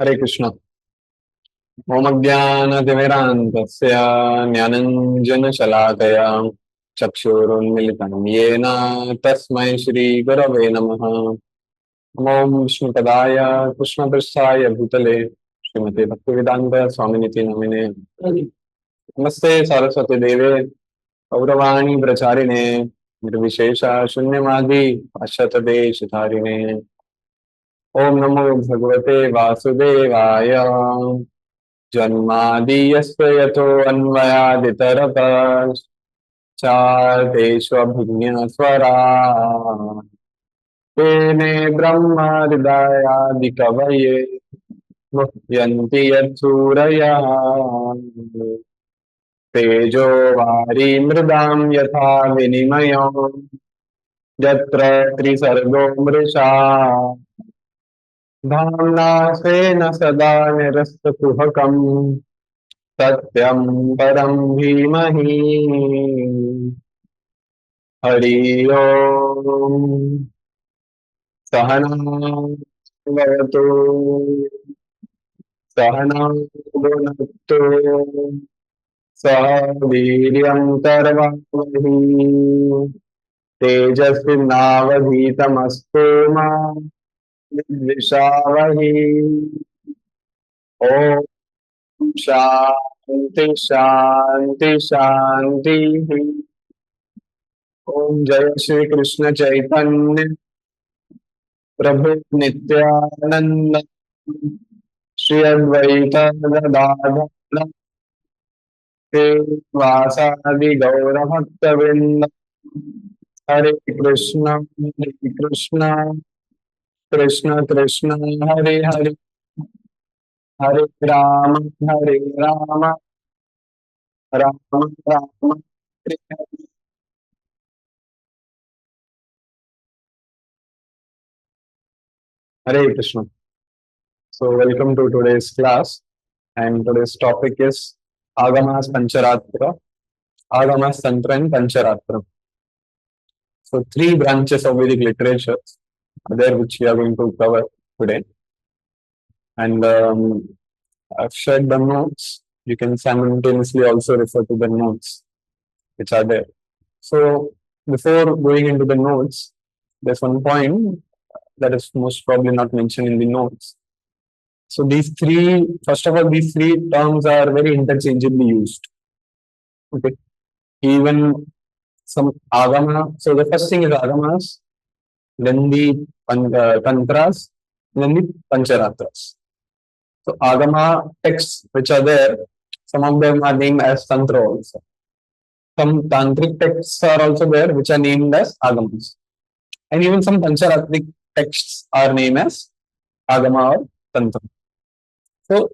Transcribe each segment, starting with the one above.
हरे कृष्ण। ओमज्ञानतिमिरान्तस्य ज्ञानञ्जनशलाकया चक्षुरुन्मिलितं येन तस्मै श्रीगुरवे नमः। नमो विष्णुपदाय कृष्णपृष्ठाय भूतले श्रीमते भक्तिवेदान्त स्वामिनिति नमिने। नमस्ते सरस्वती देवे गौरवाणी प्रचारिणे निर्विशेष शून्यवादी पाश्चात्यदेशधारिणे। ओम नमो भगवते वासुदेवाय। जन्मादीयस्य यतोऽन्वयादितरतश्चार्थेष्वभिज्ञस्वराः तेने ब्रह्महृदायादिकवये मुह्यन्ति यत्सूरयः। तेजो वारी मृदां यथा विनिमयो यत्र त्रिसर्गो मृषा धाम्ना स्वेन सदा निरस्तकुहकम् सत्यं परं धीमहि। हरि ओम। सहना भवतु सहना भुनक्तु सह वीर्यं करवावहै तेजस्विनावधीतमस्तु मा विद्विषावहै। ओम शांति शांति शांति। ओम जय श्री कृष्ण चैतन्य प्रभु नित्यानंद श्री अद्वैत गदाधर वासादि गौर भक्तवृंद। हरे कृष्ण कृष्ण कृष्ण हरे हरे हरे राम हरे राम राम राम हरे हरे। हरे Krishna. So welcome to today's class, and today's topic is Agamas Pancharatra, Agamas Tantra and Pancharatra. So three branches of Vedic literature are there which we are going to cover today. And I've shared the notes. You can simultaneously also refer to the notes which are there. So before going into the notes, there's one point that is most probably not mentioned in the notes. So these three, first of all, these three terms are very interchangeably used. Okay. Even some agama. So the first thing is agamas, then the tantras, then the pancharatras. So agama texts which are there, some of them are named as tantra also. Some tantric texts are also there which are named as agamas. And even some pancharatric texts are named as agama or tantra. So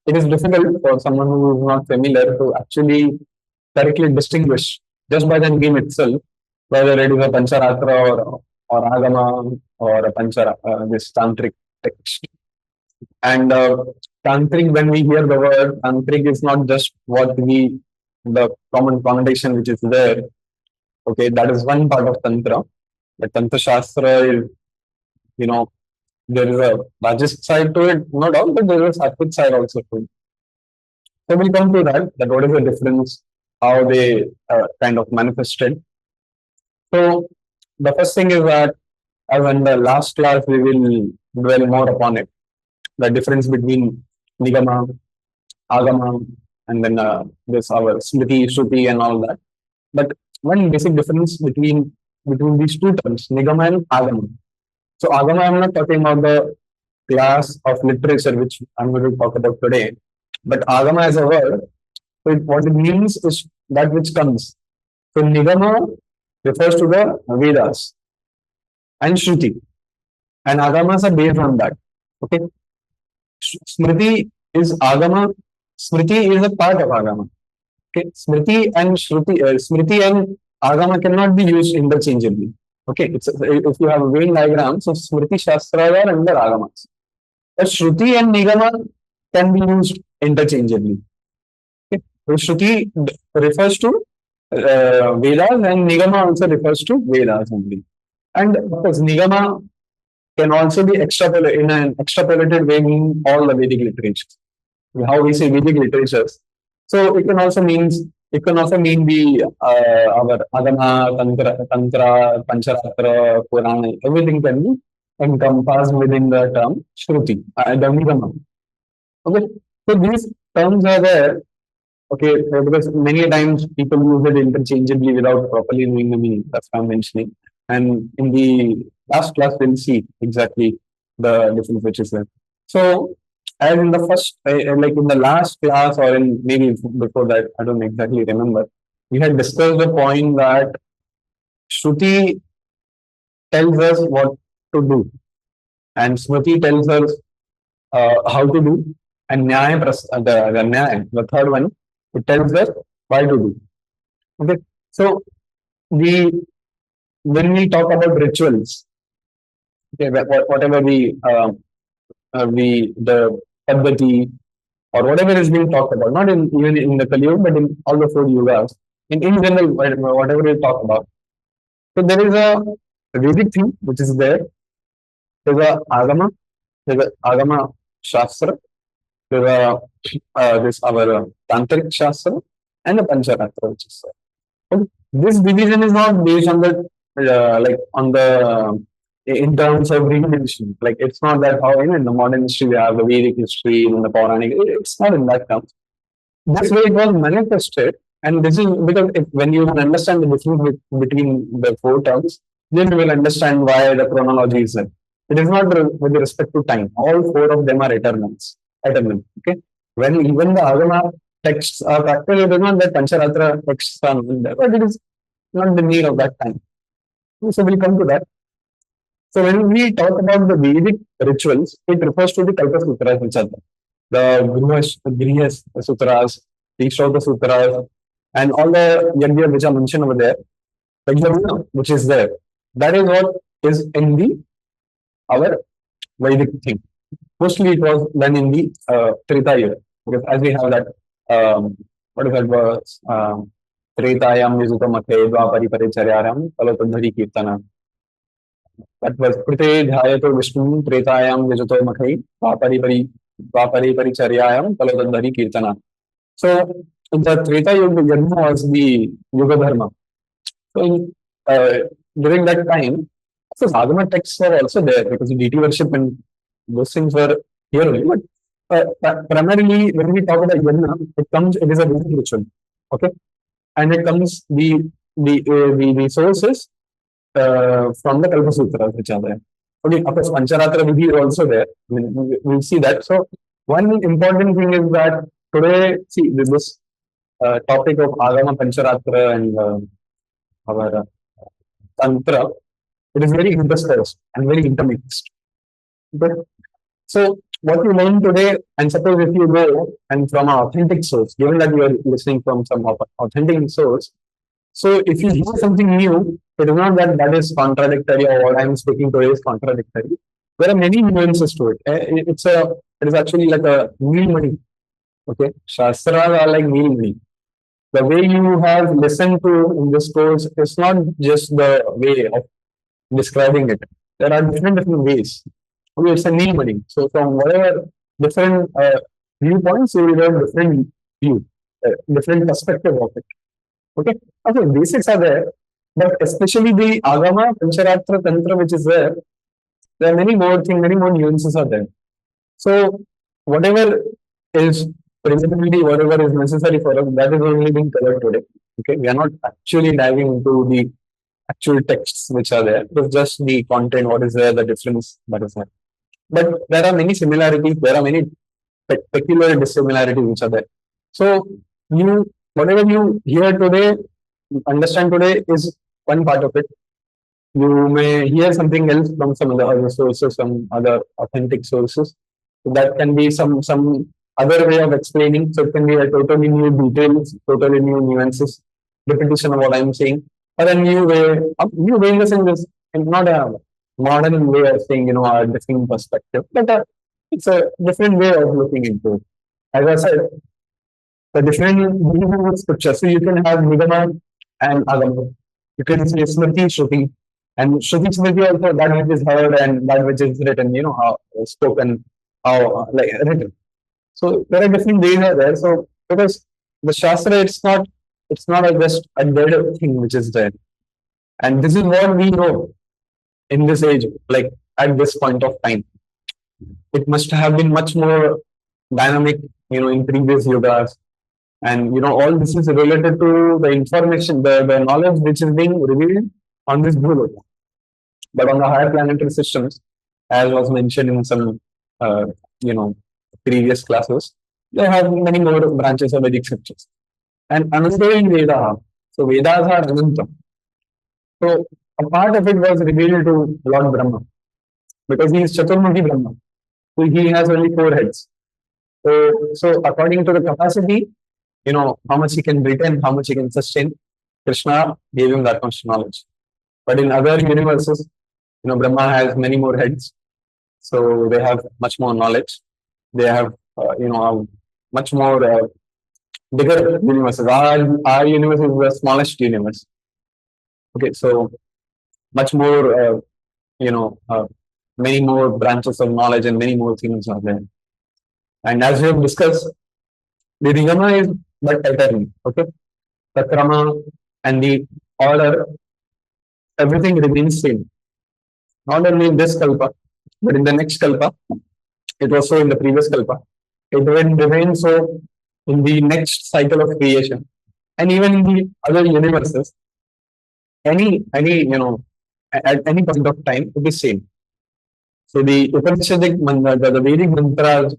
it is difficult for someone who is not familiar to actually correctly distinguish just by the name itself whether it is a Pancharatra or Agama or a this Tantric text. And Tantric, when we hear the word Tantric, is not just the common connotation which is there. Okay, that is one part of Tantra. The Tantra Shastra is, you know, there is a Rajist side to it, no doubt, but there is a Sattvic side also to it. So we'll come to that what is the difference, how they kind of manifested. So the first thing is that, as in the last class, we will dwell more upon it. The difference between Nigama, Agama, and then this our Smriti, Shruti, and all that. But one basic difference between these two terms, Nigama and Agama. So Agama, I'm not talking about the class of literature which I'm going to talk about today, but Agama as a word, so what it means is that which comes. So Nigama refers to the Vedas and Shruti, and Agamas are based on that. Okay, Smriti is Agama. Smriti is a part of Agama. Okay, Smriti and Agama cannot be used interchangeably. Okay, if you have a Venn diagram, so Smriti Shastras are under Agamas. But Shruti and Nigama can be used interchangeably. Okay, so Shruti refers to Vedas and Nigama also refers to Vedas only. And of course, Nigama can also be extrapolated in an extrapolated way, mean all the Vedic literature. How we say Vedic literatures. So it can also mean the our Agama, Tantra, Pancharatra, Purana, everything can be encompassed within the term Shruti, the Nigama. Okay, so these terms are there. Okay, because many times people use it interchangeably without properly knowing the meaning. That's why I'm mentioning. And in the last class, we'll see exactly the difference which is there. So, as in the first, like in the last class, or in maybe before that, I don't exactly remember, we had discussed the point that Shruti tells us what to do, and Smriti tells us how to do, and the Nyaya, the third one, it tells us why to do. Okay, so we when we talk about rituals, okay, whatever the paddhati or whatever is being talked about, not in even in the Kali Yuga, but in all the four yugas, in general, whatever we talk about. So there is a Vedic thing which is there. There's a Agama, there's a Agama Shastra, there's a this our Tantric Shastra, and the Pancharatra, which is there. Okay. This division is not based on the like on the in terms of religion. Like it's not that how in the modern history we have the Vedic history and the Puranic. It's not in that terms. This way it was manifested, and this is because when you understand the difference between the four terms, then you will understand why the chronology is there. It is not with respect to time. All four of them are eternals. Eternal. Okay. When even the Agama texts are actually it is not that Pancharatra texts are not there, but it is not the need of that time. So we'll come to that. So when we talk about the Vedic rituals, it refers to the Kalpa Sutras which are there. The Grihas Sutras, the Shauta Sutras, and all the Yajna which are mentioned over there, the Yajna which is there. That is what is in the our Vedic thing. Mostly it was done in the Treta Yuga, because as we have that, what is that verse? Tretayam Vizuta Mathe Dvapari Paricharyaram Kalotadhari Kirtana. That was Krite Dhyato Vishnu Tretayam Vizuto Makhai Dvapari Paricharyayam Kalotadhari Kirtana. So the Treta Yuga Yajna was the Yuga Dharma. So during that time, so Agama texts were also there because the deity worship and those things were here only. But primarily, when we talk about yajna, it is a Vedic ritual, okay, and it comes the sources from the Kalpa Sutras which are there. Okay, of course, Pancharatra Vidhi is also there. I mean, we'll see that. So one important thing is that today, see this topic of Agama, Pancharatra, and our Tantra, it is very interspersed and very intermixed. But so what you learn today, and suppose if you go and from an authentic source, given that you are listening from some authentic source, so if you hear something new, it is not that that is contradictory or what I am speaking today is contradictory. There are many nuances to it. It is actually like a meal money. Okay, Shastras are like meal money. The way you have listened to in this course is not just the way of describing it. There are different ways. Okay, it's a meal money. So from whatever different viewpoints, you will have different view, different perspective of it. Okay, okay, basics are there, but especially the Agama, Pancharatra, Tantra, which is there are many more things, many more nuances are there. So whatever is presently, whatever is necessary for us, that is only being covered today. Okay, we are not actually diving into the actual texts which are there. It's just the content, what is there, the difference that is there. But there are many similarities, there are many peculiar dissimilarities which are there. So whatever you hear today, understand today is one part of it. You may hear something else from some other sources, some other authentic sources. So that can be some other way of explaining. So it can be a totally new details, totally new nuances, repetition of what I'm saying, or a new way in the sense, not a modern way of saying, a different perspective, but it's a different way of looking into it. As I said, the different scriptures. So you can have Nigama and Agama. You can say Smriti, Shruti. And Shruti Smriti also, that which is heard and that which is written, how spoken, how like written. So there are different ways are there. So because the Shastra, it's not just a dead thing which is there. And this is what we know in this age, like at this point of time. It must have been much more dynamic, in previous yugas. And all this is related to the information, the knowledge which is being revealed on this blue look. But on the higher planetary systems, as was mentioned in some you know previous classes, they have many more branches of Vedic scriptures. And another in Veda. So Vedas are Ananta. So a part of it was revealed to Lord Brahma because he is Chaturmukhi Brahma. So he has only four heads. So according to the capacity, how much he can retain, how much he can sustain, Krishna gave him that much knowledge. But in other universes, Brahma has many more heads, so they have much more knowledge. They have, a much more bigger universes. Our universe is the smallest universe. Okay, so much more, many more branches of knowledge and many more things are there. And as we have discussed, the Nigama is but eternal. Okay, the Krama and the order, everything remains same. Not only in this kalpa, but in the next kalpa, it was so in the previous kalpa. It will remain so in the next cycle of creation, and even in the other universes. Any at any point of time, it is same. So the Upanishadic mantra, the Vedic mantras,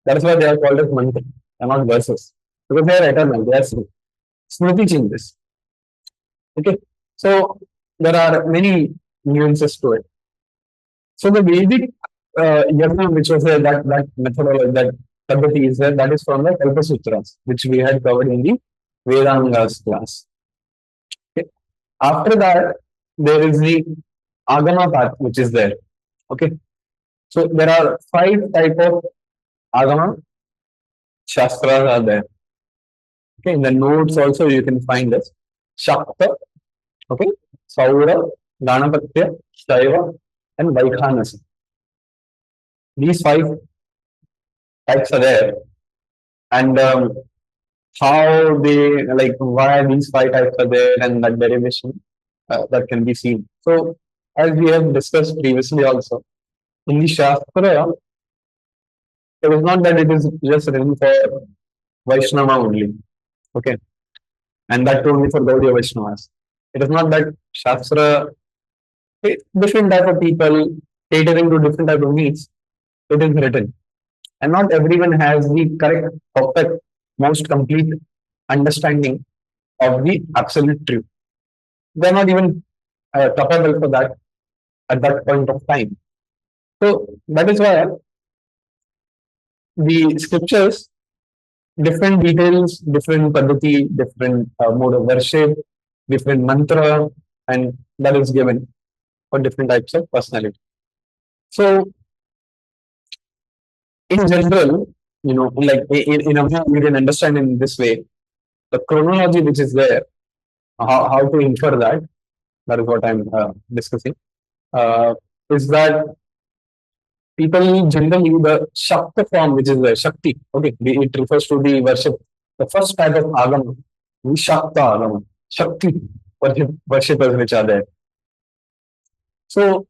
that's why they are called as mantra and not verses because they are eternal. They are same. Smriti changes. Okay, so there are many nuances to it. So the Vedic yagna, which was that methodology, that paddhati is there, that is from the Kalpa Sutras, which we had covered in the Vedangas class. Okay. After that, there is the Agama path, which is there. Okay. So there are 5 type of Agama Shastras are there. Okay. In the notes also you can find this. Shakta, okay, Saura, Ganapatya, Shaiva, and Vaikhanasa. These 5 types are there. And how they, like, why these 5 types are there and that derivation that can be seen. So, as we have discussed previously also, in the Shastra, it is not that it is just written for Vaishnava only. Okay. And that only for Gaudiya Vaishnavas. It is not that Shastra, different type of people catering to different type of needs, it is written. And not everyone has the correct, perfect, most complete understanding of the absolute truth. They are not even capable for that at that point of time. So that is why the scriptures, different details, different paddhati, different mode of worship, different mantra, and that is given for different types of personality. So in general, like in a way you can understand in this way, the chronology which is there, how to infer that is what I'm discussing, is that people generally, the Shakti form which is the Shakti, okay, it refers to the worship, the first type of Agama, the Shakta Agama, Shakti worshippers which are there. So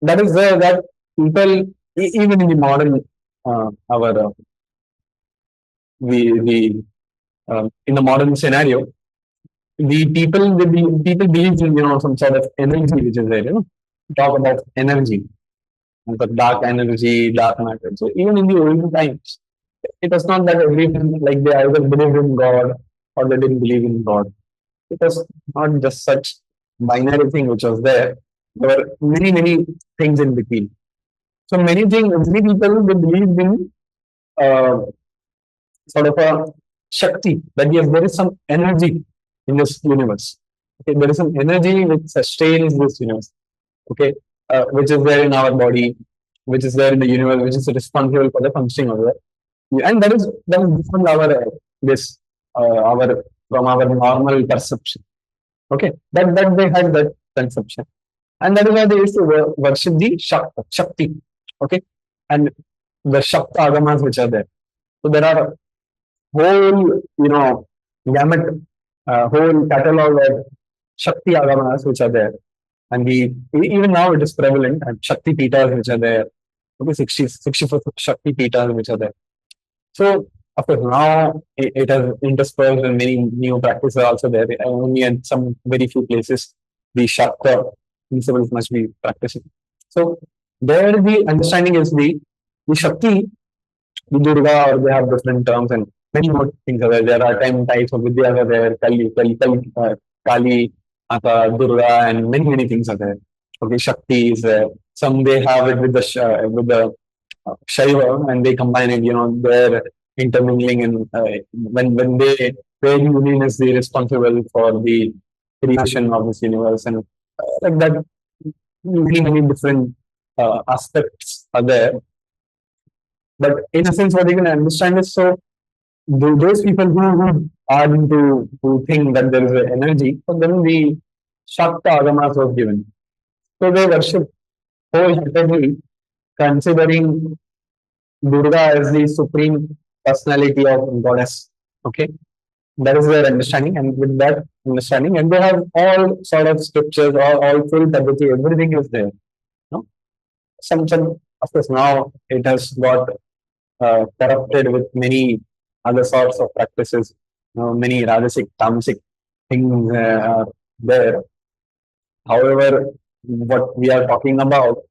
that is there that people, even in the modern, our we in the modern scenario, the people believe in some sort of energy which is there. Talk about energy, the dark energy, dark matter. So even in the olden times, it was not that everyone like they either believed in God or they didn't believe in God. It was not just such binary thing which was there. There were many things in between. So many people they believe in uh, sort of a Shakti, that yes, there is some energy in this universe. Okay, there is some energy which sustains this universe. Okay, which is there in our body, which is there in the universe, which is responsible for the functioning of it. And that is different our this our from our normal perception. Okay, that they had that conception. And that is why they used to worship the Shakti. Okay. And the Shakta Agamas which are there. So there are whole, gamut, whole catalog of Shakti Agamas which are there. And even now it is prevalent, and Shakti Pitas which are there. Okay, 64 Shakti Pitas which are there. So, of course, now it has interspersed and many new practices are also there. Only in some very few places, the Shakta principles must be practiced. So, there the understanding is the Shakti, the Durga, or they have different terms and many more things are there. There are 10 types of Vidyas are there, Kali, Durga, and many things are there. Okay, Shakti is there. Some they have it with the Shaiva and they combine it, they're intermingling and when their union is the responsible for the creation of this universe and like that many different aspects are there. But in a sense, what you can understand is so those people who are into who think that there is an energy, for them the Shakta Agamas was given. So they worship wholeheartedly, considering Durga as the supreme personality of goddess. Okay, that is their understanding, and with that understanding, and they have all sort of scriptures, all full Tabbati, everything is there. No? Some, of course, now it has got corrupted with many other sorts of practices. Many Rajasic, Tamasic things are there. However, what we are talking about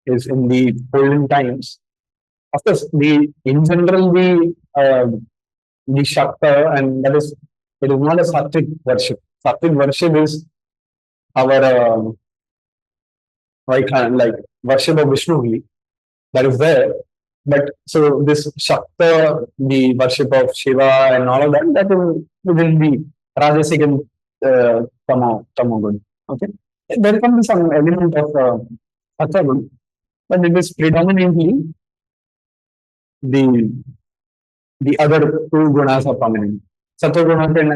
is in the olden times. Of course, in general the Shakta, and that is it is not a Sattvic worship. Sattvic worship is our like worship of Vishnu only. That is there. But so this Shakta, the worship of Shiva and all of that, that is within the Rajasic and Tamogun. Okay. There can be some element of Sattvagun, but it is predominantly the the other two gunas are prominent. Sattva guna can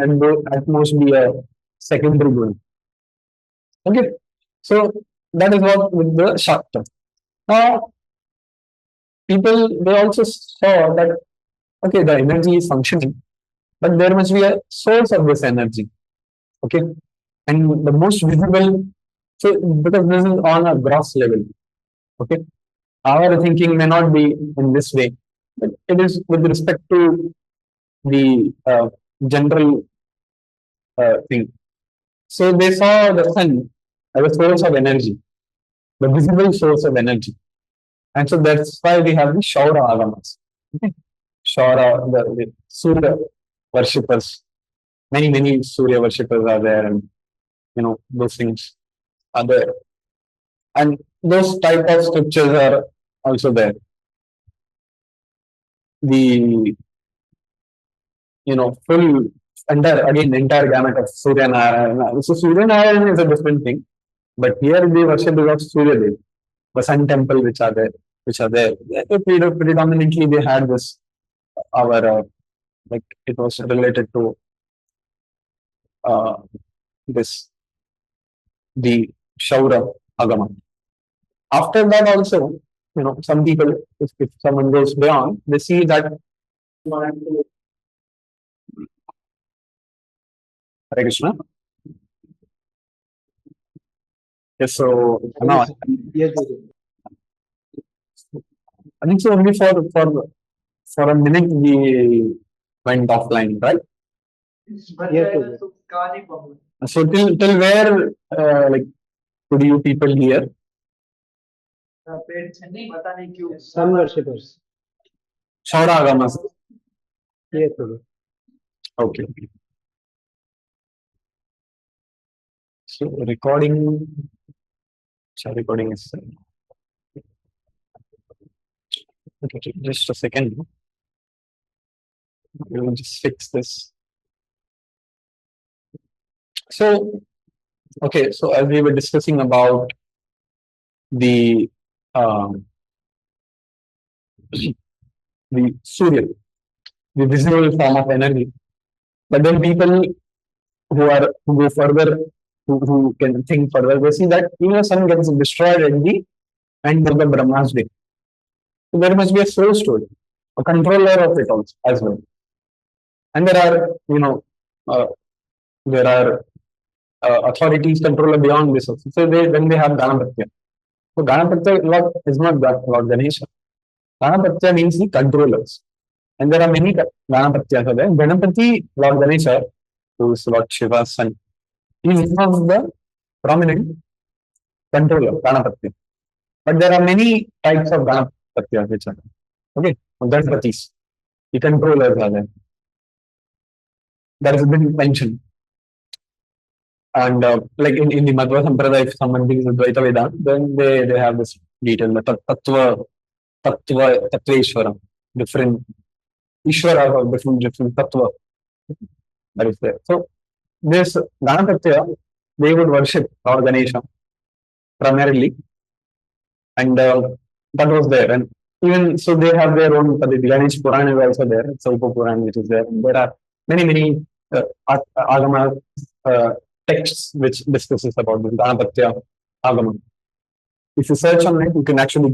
at most be a secondary guna. Okay. So that is what with the Shakta. Now people they also saw that okay, the energy is functioning, but there must be a source of this energy. Okay. And the most visible, so because this is on a gross level. Okay. Our thinking may not be in this way, but it is with respect to the general thing. So they saw the sun as a source of energy, the visible source of energy. And so that's why we have the Shaura Agamas. Okay. Shaura, the Surya worshippers. Many Surya worshippers are there, and those things are there. And those type of scriptures are also there. The full entire gamut of Surya Narayana. So Surya Narayana is a different thing, but here the worship is of Surya Dev, the sun temple which are there. Predominantly they had this our like it was related to this the Shaura Agama. After that also, some people, if someone goes beyond, they see that Hare Krishna. Yes, so now Yes, Guru. I think so only for a minute we went offline, right? Yes, Guru. So till where like could you people hear? Sun worshippers. Shaura Agamas. Yes, Guru. Okay. So recording is okay. Just a second. We'll just fix this. So okay, so as we were discussing about the the Surya, the visible form of energy, but then people who go further who can think further, they see that even the sun gets destroyed at the end of the Brahma's day. So there must be a source to it, a controller of it also as well. And there are, uh, there are authorities controller beyond this also. So when they have Ganapatya. So Ganapatya Lord is not Lord Ganesha. Ganapatya means the controllers. And there are many Ganapatyas there. Ganapati, Lord Ganesha, who is Lord Shiva's son, he is one of the prominent controller, Ganapatya. But there are many types of Ganapatyas which are there. Okay, Ganapatis, the controllers are there. That has been mentioned. And like in the Madhva Sampradaya, if someone thinks Advaita Vedanta, then they have this detail, the Tattveshwara, different Ishwara or different Tattva that is there. So this Ganapatya, they would worship Lord Ganesha primarily, and that was there. And even so, they have their own Paditi. Ganesh Puran is also there. It's Upa Puran, which is there. And there are many Agama texts which discusses about this Ganapatya Agama. If you search on it, you can actually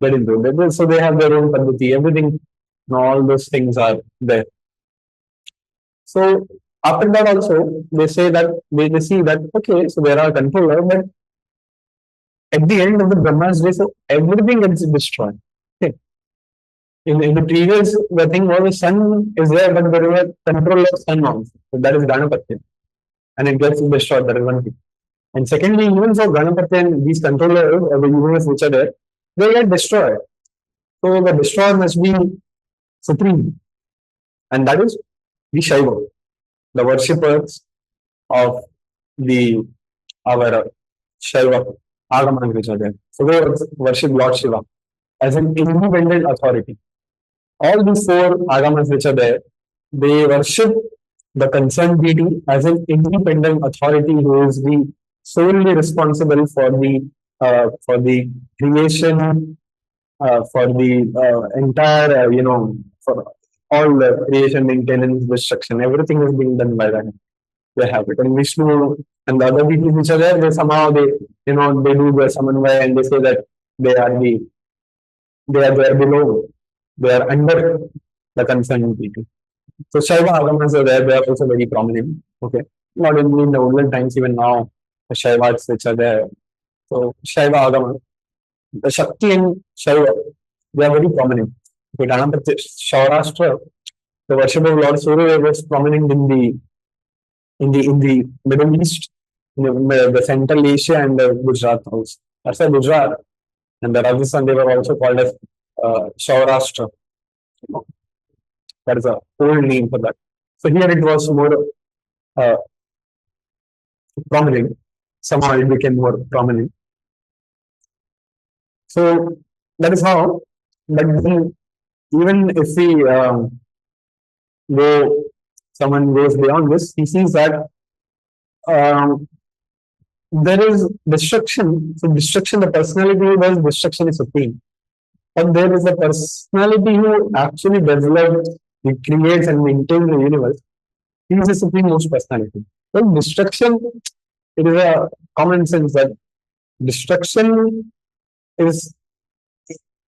get into it. So they have their own Paditi. Everything, all those things are there. So after that also, they say that they see that okay, so there are controllers, but at the end of the Brahma's day, so everything gets destroyed. Okay. In the previous, the thing was the sun is there, but there is a controller sun also. So that is Ganapatya. And it gets destroyed. That is one thing. And secondly, even for Ganapatya and these controllers of the universe which are there, they get destroyed. So the destroyer must be supreme. And that is the Shaiva, the worshippers of our Shaiva Agama which are there. So they worship Lord Shiva as an independent authority. All these four Agamas which are there, they worship the concerned deity as an independent authority who is the solely responsible for the creation, for the entire, for all the creation, maintenance, destruction, everything is being done by them. They have it. And Vishnu and the other deities which are there, they somehow they do the samanvaya and they say that they are there below, they are under the concerned deity. So Shaiva Agamas are there, they are also very prominent. Okay. Not only in the olden times, even now, the Shaivats which are there. So Shaiva Agama, the Shakti and Shaiva, they are very prominent. Okay, Saurashtra, the worship of Lord Surya was prominent in the Middle East, the Central Asia and Gujarat also. That's why Gujarat and the Rajasthan, they were also called as Saurashtra. That is a old name for that. So here it was more prominent. Somehow it became more prominent. So that is how. But then, even if someone goes beyond this, he sees that there is destruction. So destruction, the personality who does destruction is supreme. But there is a personality who actually develops, he creates and maintains the universe. He is the supreme most personality. So destruction, it is a common sense that destruction is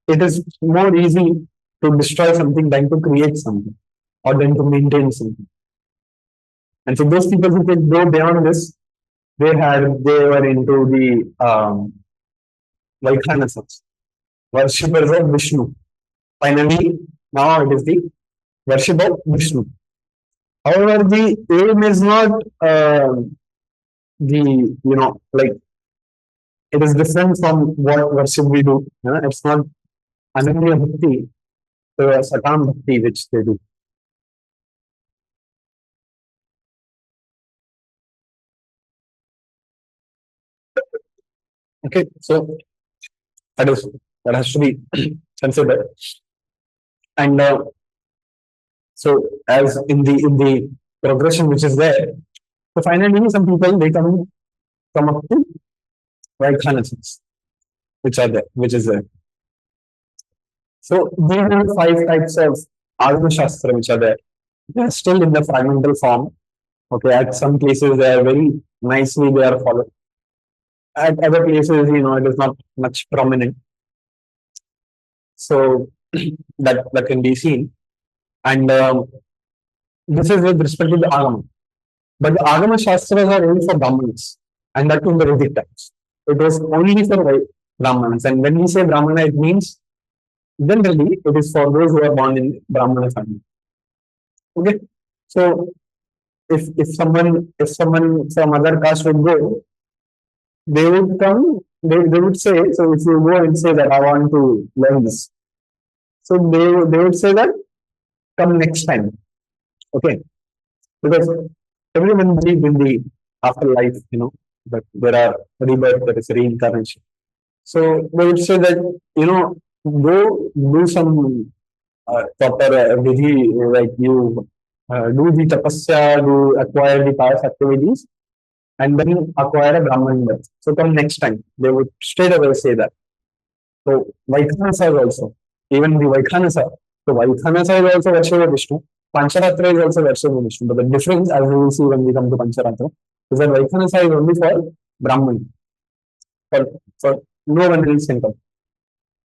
it is more easy to destroy something than to create something or than to maintain something. And so those people who can go beyond this, they were into the Vaikhanasas, worshippers of Vishnu. Finally, now it is the worship of Vishnu. However, the aim is not it is different from what worship we do. It's not Ananya Bhakti, Satam Bhakti, which they do. Okay, so that has to be considered. And so, as in the progression which is there, so finally, some people they come up to Vaikhanasas, which is there. So there are 5 types of Agama Shastra which are there. They are still in the fragmental form. Okay, at some places they are very nicely they are followed. At other places, it is not much prominent. So that can be seen. And this is with respect to the Agama. But the Agama Shastras are only for Brahmins, and that was the Vedic times. It was only for Brahmanas. And when we say Brahmana, it means generally it is for those who are born in Brahmana family. Okay. So if someone from other caste would go, they would come, they would say, so if you go and say that I want to learn this, so they would say that come next time. Okay. Because everyone believes in the afterlife, that there are rebirth, there is reincarnation. So they would say that, go do some proper vidhi, like you do the tapasya, do acquire the pious activities, and then acquire a Brahman birth. So come next time. They would straight away say that. So Vaikhanasa is also, even the Vaikhanasa. So Vaikhanasa is also Varshava Vishnu. Pancharatra is also Varshava Vishnu. But the difference, as we will see when we come to Pancharatra, is that Vaikhanasa is only for Brahman. For no one else can come.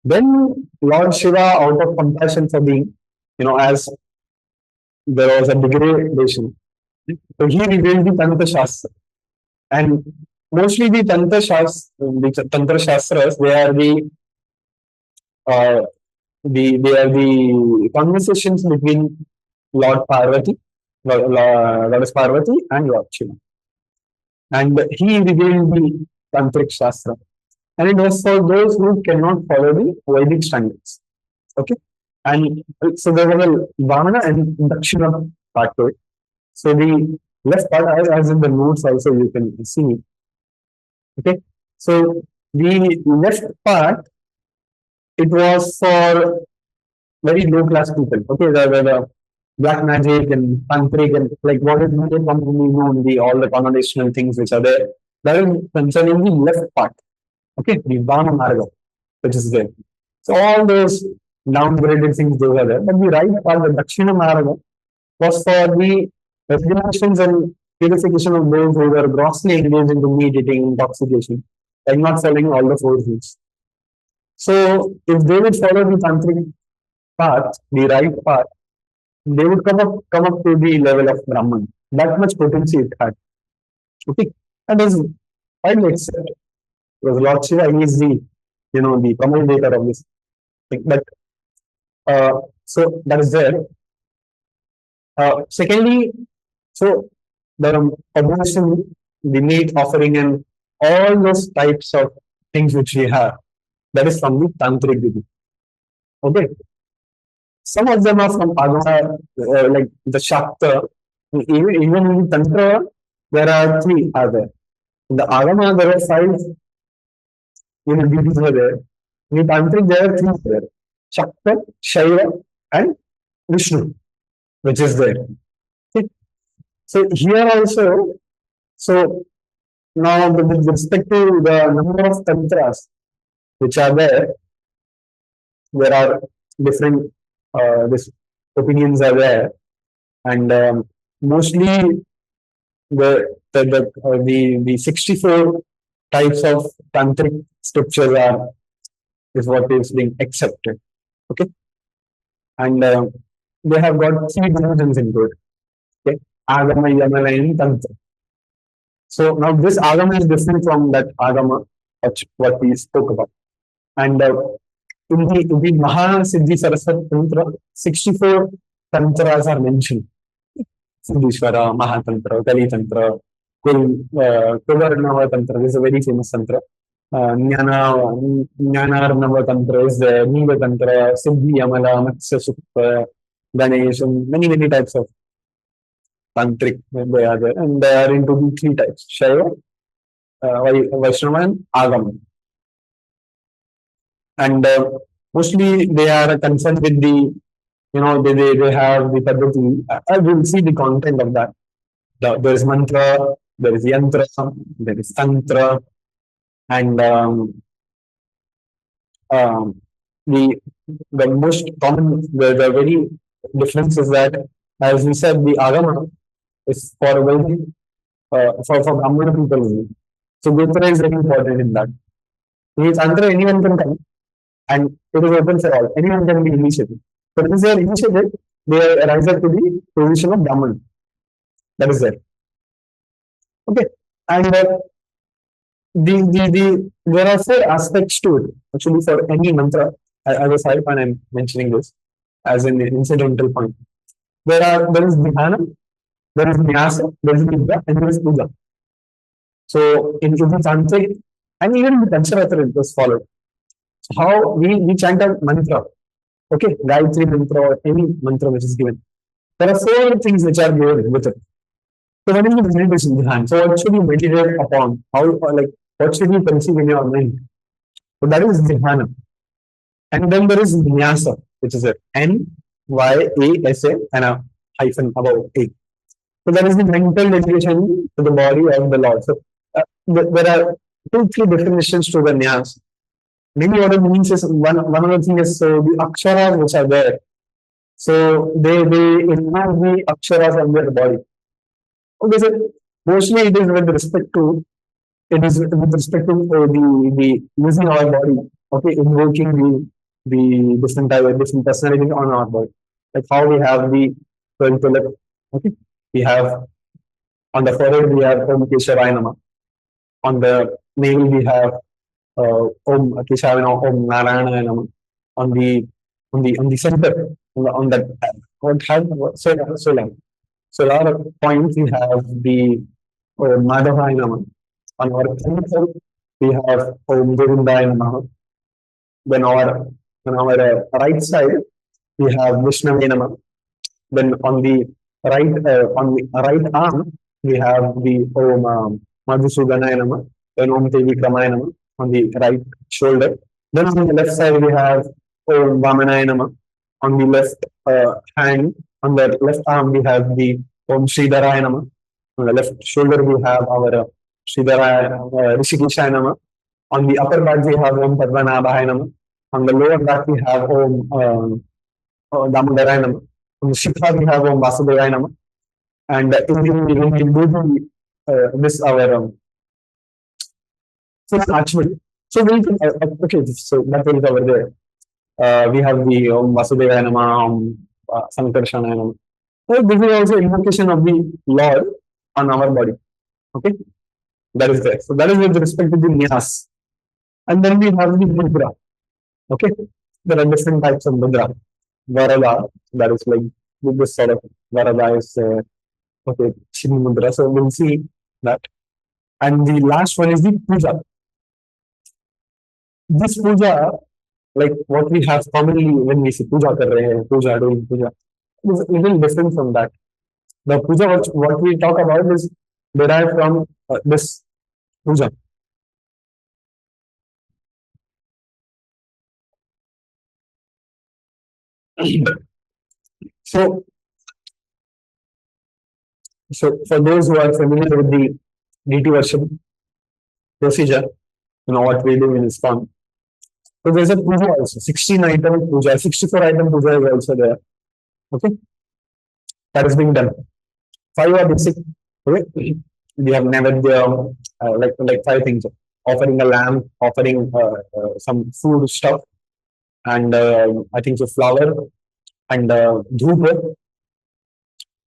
Then Lord Shiva, out of compassion for being, as there was a degradation, so he revealed the Tantra Shastra. And mostly the Tantra Shastras, uh, they are the conversations between Lord Parvati, Goddess Parvati, and Lord Shiva. And he revealed the Tantric Shastra. And it was for those who cannot follow the Vedic standards. Okay. And so there was a Vamana and Dakshina part to it. So the left part, as in the notes also you can see. Okay. So the left part, it was for very low class people. Okay. The black magic and tantric and like what is magic, the all the connotational things which are there. That is concerning the left part. Okay. The Vama Marga, which is there. So all those downgraded things those are there. But the right part, the Dakshina Marga, was for the regulations and purification of those who were grossly engaged into meat eating, intoxication, like not following all the four rules. So if they would follow the tantric path, the right path, they would come up to the level of Brahman. That much potency it had. Okay. That is widely accepted. Because Lord Shiva is the promulgator of this thing. But so that is there. Secondly, so the obligation, the meat offering, and all those types of things which we have, that is from the tantric Vidhi. Okay. Some of them are from Agama, like the Shakta. Even in Tantra, there are three are there. In the Agama, there are five Vidhis were there. In Tantric, there are three there. Shakta, Shaiva, and Vishnu, which is there. Okay. So here also, so now with respect to the number of tantras which are there are different this opinions are there, and mostly the 64 types of tantric scriptures are is what is being accepted. Okay, and they have got three divisions into it. Okay, Agama, Yamala, and Tantra. So now this Agama is different from that Agama what we spoke about. And in the Mahasiddhi Saraswati Tantra, 64 tantras are mentioned. Siddhishwara, Mahatantra, Kali Tantra, Kularnava Tantra. This is a very famous tantra. Jnanarnava Tantra is there, Niva Tantra, Siddhi, Yamala, Matsya Sukha, Ganesh, and many types of tantric they are there. And they are into the three types: Shaiva, Vaishnava, and Agama. And mostly they are concerned with they have the Paddhati. I will see the content of that. There is mantra, there is yantra, there is tantra, and um, the the most common the very difference is that, as we said, the agama is for a very for Brahmana people only. So Gotra is very important in that. Means under anyone can come and it is open for all. Anyone can be initiated. But if they are initiated, they rise up to the position of Brahman. That is there. Okay. And there are four aspects to it. Actually, for any mantra, as a side point, I'm mentioning this as an incidental point. There is dhyana, there is nyasa, there is nidra, and there is puja. So in the tantric and even in the Pancharatra it was followed. So how we chant a mantra, okay, Gayatri mantra or any mantra which is given. There are four things which are given with it. So what is the meditation behind? So what should you meditate upon? How like what should you conceive in your mind? So that is dhyana. And then there is nyasa, which is a Nyasa and a hyphen above A. So that is the mental dedication to the body of the Lord. So there are two, three definitions to the nyas. Maybe what it means is one of the things is so the aksharas which are there. So they involve the aksharas of their body. Okay, so mostly it is with respect to the using our body, okay, invoking the different personalities on our body. Like how we have the 12 left, okay. We have on the forehead we have Om Keshavaya Nama. On the navel we have Om Keshavaya Nama, Om Narayana Nama. On the center, on that what have so long. So a lot of points we have the Madhavaya Nama. On our center we have Om Govindaya Nama. Then on our right side we have Vishnavaya Nama. Then on the right arm we have the Om Madhusudanaya Nama. Then Om Trivikramaya Nama on the right shoulder. Then on the left side we have Om Vamanaya Nama. On the left hand, on the left arm we have the Om Sridharaya Nama. On the left shoulder we have our Sridharaya Rishikeshaya Nama. On the upper back we have Om Padmanabhaya Nama. On the lower back we have Om Damodaraya Nama. On the Shikha we have Om Vasudevaya Nama. And in Buddhism, this our so actually, so we okay, so that will cover there. We have the Om Vasudevaya Nama, Om Sankarshanaya Nama. So this is also invocation of the Lord on our body. Okay, that is there. So that is with respect to the Nyas. And then we have the Mudra. Okay, there are different types of Mudra. Varada, that is like this sort of Varada is okay, Shri Mudra. So we'll see that. And the last one is the Puja. This Puja, like what we have commonly when we say Puja kar rahe hain, Puja, doing Puja, is a little different from that. The Puja, what we talk about is derived from this Puja. So, so for those who are familiar with the deity worship procedure, you know what we do in ISKCON. So there's a puja also, 16 item puja, 64 item puja is also there. Okay, that is being done. 5 are basic. Okay, we have never like 5 things: offering a lamb, offering some food stuff, and I think so flower and dhoopa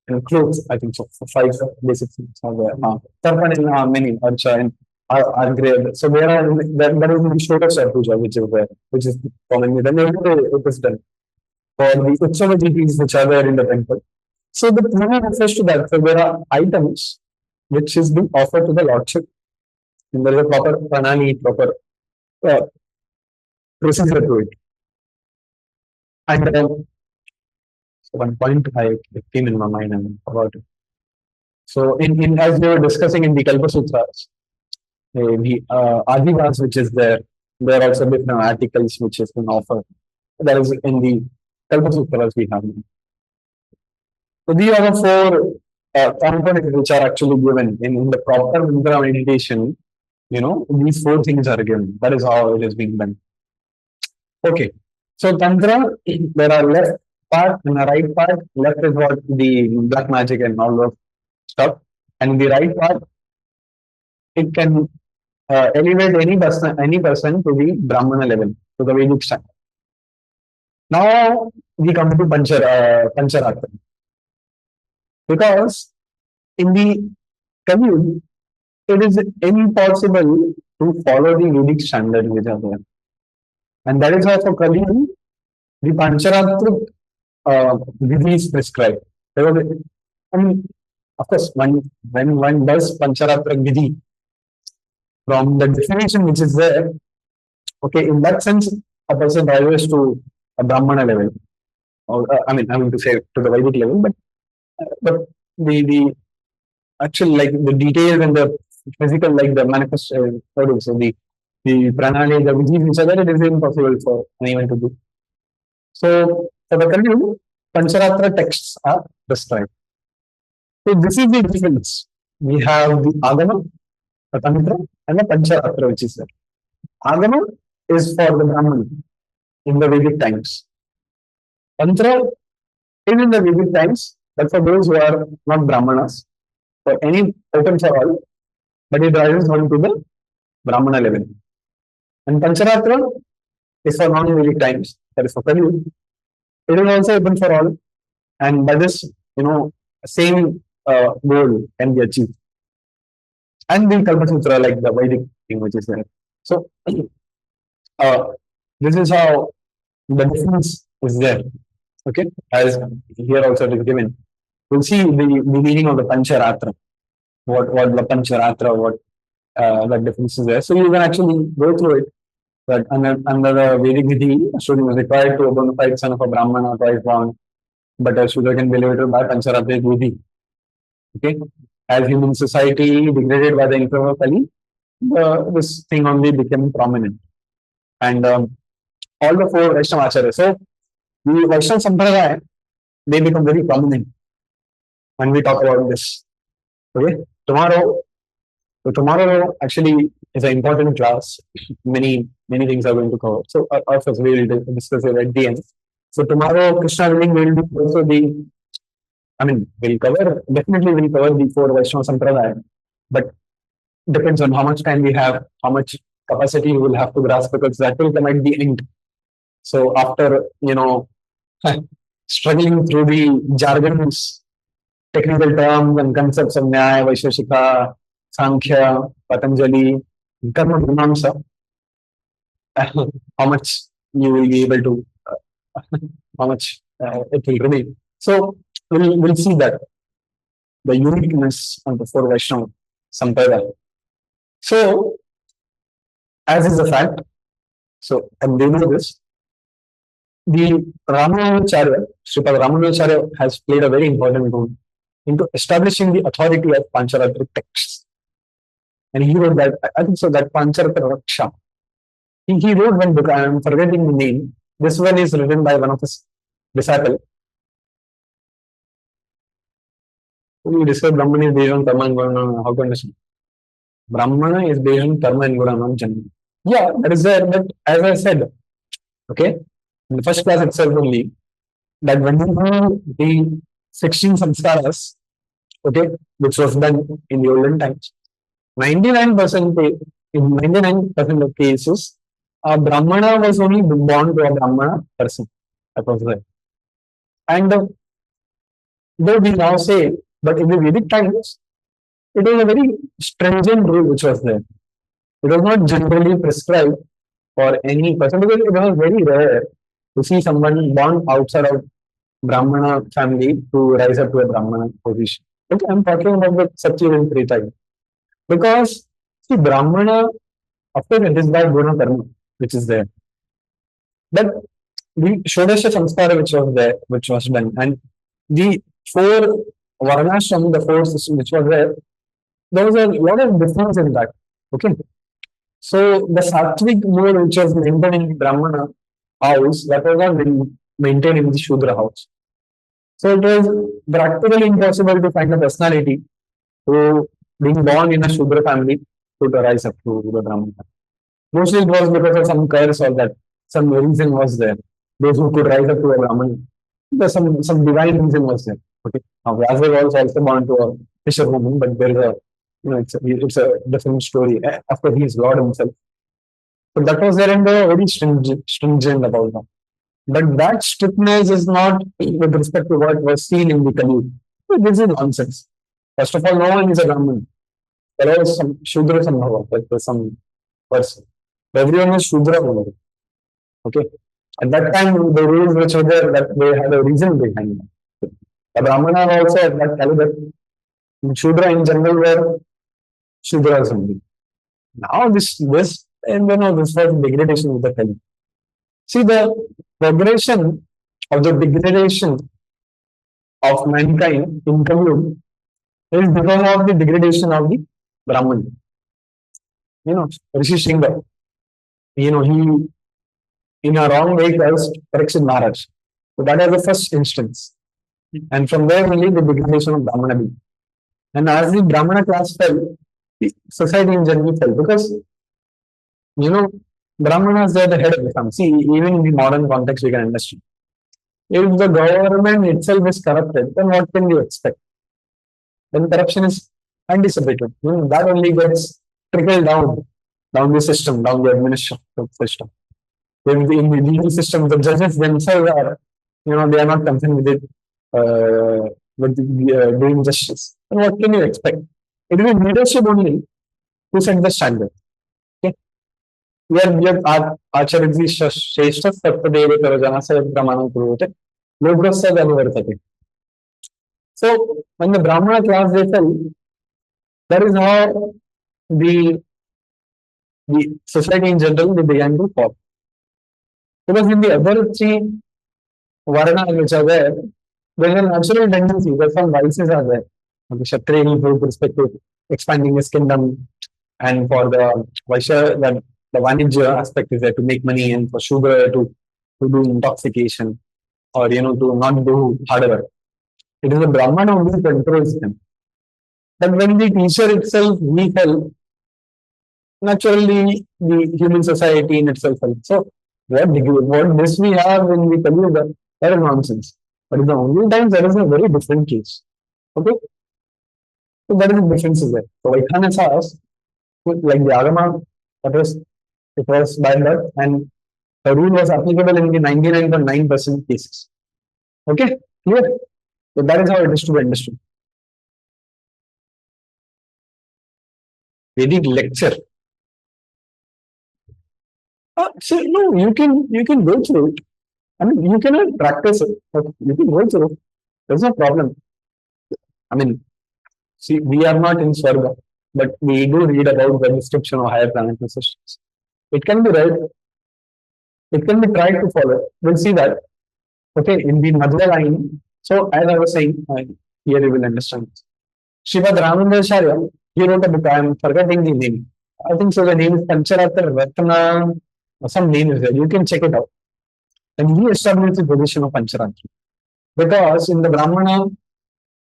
and clothes. I think so. 5 basic things are there. Tarpan in many Archa and are so there is the Shotasha puja which is there, which is commonly done. Every day it is done for the Utsava deities which are there in the temple. So the puja refers to that. So there are items which is being offered to the Lordship. And there is a proper pranali, proper uh, procedure to it. And one point I came in my mind and about it. So in as we were discussing in the Kalpa Sutras, the Adivas which is there are also different articles which has been offered. That is in the Kalpa Sutras we have. So these are the 4 components which are actually given in the proper mantra meditation. You know, these 4 things are given. That is how it is being done. Okay. So Tantra, there are left part and a right part. Left is what the black magic and all of stuff. And in the right path, it can elevate any person to the Brahmana level, to the Vedic standard. Now we come to Pancharatra. Because in the Kali, it is impossible to follow the Vedic standard which are there. And that is why for Kali, the Pancharatra Vidhi is prescribed. Because, I mean, of course, when one does Pancharatra Vidhi, from the definition which is there, okay, in that sense, a person rises to a Brahmana level. Or, I mean to say to the Vedic level, but the actual like the details and the physical like the manifest what do you say, the pranali, the vidhis which are there, it is impossible for anyone to do. So for the Kali, Pancharatra texts are prescribed. So this is the difference. We have the Agama, the Tantra, and the Pancharatra which is there. Agama is for the Brahman in the Vedic times. Tantra is in the Vedic times, but for those who are not Brahmanas, for any open for all, but it rises on to the Brahmana level. And Pancharatra is for non-Vedic times, that is for Kali. It is also open for all, and by this, same goal can be achieved. And the Kalpa Sutra, like the Vedic thing which is there. So, uh, this is how the difference is there. Okay, as here also it is given. We'll see the meaning of the Pancharatra. What the Pancharatra, what the difference is there. So you can actually go through it. That under the Vedic Vidhi, a student was required to a bona fide son of a Brahmana or twice born, but a Shudra can be liberated by Pancharatra Vidhi. Okay, as human society degraded by the influence of Kali, this thing only became prominent. And all the four Vaishnava Acharyas. So the Vaishnava Sampradaya, they become very prominent when we talk about this. Okay, tomorrow actually is an important class. Many things are going to cover. So of course we will discuss it at the end. So tomorrow Krishna willing will do also we'll cover the four Vaishnava Sampradaya, but depends on how much time we have, how much capacity we will have to grasp, because that will come at the end. So after struggling through the jargons, technical terms and concepts of Nyaya, Vaisheshika, Sankhya, Patanjali, Karma Mimamsa, how much you will be able to, how much it will remain. So we'll see that the uniqueness of the four Vaishnava Sampradaya. So, as is a fact, so and they know this, the Ramanujacharya, Sripad Ramanujacharya has played a very important role into establishing the authority of Pancharatra texts. And he wrote that, I think so, that Pancharatra Raksha. He wrote one book, I am forgetting the name. This one is written by one of his disciples. We describe Brahmana is based on karma and guna. How to understand? Brahmana is based on karma and guna, not janma. Yeah, that is there. But as I said, okay, in the first class itself only, that when you do the 16 samskaras, okay, which was done in the olden times, 99% in 99% of cases, a Brahmana was only born to a Brahmana person. That was there. And though we now say, but in the Vedic times, it was a very stringent rule which was there. It was not generally prescribed for any person, because it was very rare to see someone born outside of Brahmana family to rise up to a Brahmana position. Okay, I'm talking about the Satya and Treta. Because see, Brahmana, of course, it is by Guna Karma, which is there. But the Shodasha Samskara which was done, and the four Varnashram, the four systems which was there was a lot of difference in that. Okay. So the Sattvic mode which was maintained in the Brahmana house, that was not maintained in the Shudra house. So it was practically impossible to find a personality who, being born in a Shudra family, could rise up to the Brahmana. Mostly it was because of some curse or that some reason was there. Those who could rise up to a Brahman, some divine reason was there. Okay. Now Vyasa was also born to fisherwoman, but there is a, it's a different story. Of course, he is Lord himself. So that was there, and they were very stringent about that. But that strictness is not with respect to what was seen in the Kali. This is nonsense. First of all, no one is a Brahmin. There was some Shudra Sambhava, like there's some person. Everyone is Shudra over. Okay. At that time, the rules which were there, that they had a reason behind it. The Brahmana also at that caliber, Shudra in general were Shudras only. Now this, and this was degradation of the Kali. See, the progression of the degradation of mankind in Kali is because of the degradation of the Brahman. Rishi Singha, he in a wrong way cursed Parikshit Maharaj. So that is the first instance. And from there only the degradation of Brahmana began. And as the Brahmana class fell, the society in general fell because, Brahmanas are the head of the family. See, even in the modern context, we can understand. If the government itself is corrupted, then what can we expect? When corruption is anticipated, that only gets trickled down the system, down the administrative system. In the legal system, the judges themselves are, they are not concerned with it, doing justice. And what can you expect? It is leadership only to set the standard. Okay? आचरति श्रेष्ठ सत्पदेव जनस्य प्रमाणं कुरुते लोकस्य अनुवर्तते. So when the Brahmana class they fell, that is how the society in general they began to fall. Because in the other three varnas which are there is a natural tendency that some vices are there. The Kshatriya with respect to expanding his kingdom, and for the Vaishya, the Vanijya aspect is there to make money, and for Shudra to do intoxication or to not do hard work. It is the Brahman only controls them. But when the teacher itself we fell, naturally the human society in itself fell. So what this we have in the Kali Yuga, that is nonsense. But in the only times there is a very different case. Okay? So that is the difference is there. So Vaikhanasa asked, like the Agama, it was by birth, and the rule was applicable in the 99.9% cases. Okay? Clear? So that is how it is to be understood. Vedic lecture. So no, you can go through it. I mean, you cannot practice it, but you can go through it. There's no problem. I mean, see, we are not in Swarga, but we do read about the description of higher planetary systems. It can be read. It can be tried to follow. We'll see that. Okay, in the Madhya line. So as I was saying, here you will understand. Srimad Ramanujacharya, he wrote a book. I am forgetting the name. I think so. The name is Pancharatra Ratna. Some name is there. You can check it out. And he established the position of Pancharatra. Because in the Brahmana,